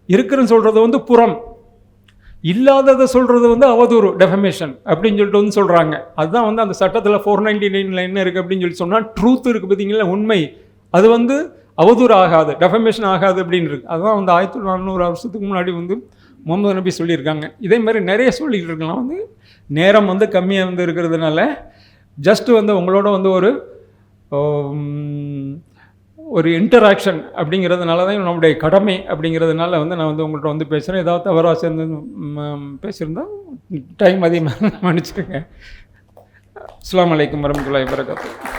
Speaker 1: இருக்கிறன்னு சொல்கிறது வந்து புறம், இல்லாததை சொல்கிறது வந்து அவதூறு, டெஃபமேஷன் அப்படின்னு சொல்லிட்டு வந்து சொல்கிறாங்க. அதுதான் வந்து அந்த சட்டத்தில் 499 என்ன இருக்குது அப்படின்னு சொல்லி சொன்னால், ட்ரூத் இருக்குது பார்த்தீங்களா, உண்மை, அது வந்து அவதூறு ஆகாது, டெஃபமேஷன் ஆகாது அப்படின்னு இருக்குது. அதுதான் வந்து 1400 வருஷத்துக்கு முன்னாடி வந்து முகமது நபி சொல்லியிருக்காங்க. இதே மாதிரி நிறைய சொல்லிக்கிட்டு இருக்கலாம். வந்து நேரம் வந்து கம்மியாக வந்து இருக்கிறதுனால ஜஸ்ட்டு வந்து உங்களோட வந்து ஒரு இன்டராக்ஷன் அப்படிங்கிறதுனால தான் நம்முடைய கடமை அப்படிங்கிறதுனால வந்து நான் வந்து உங்கள்கிட்ட வந்து பேசுகிறேன். ஏதாவது தவறாக சேர்ந்து பேசியிருந்தா டைம் அதிகமாக மன்னிச்சுக்கோங்க. அஸ்ஸலாமு அலைக்கும் வரஹ்மத்துல்லாஹி வபரகாத்துஹு.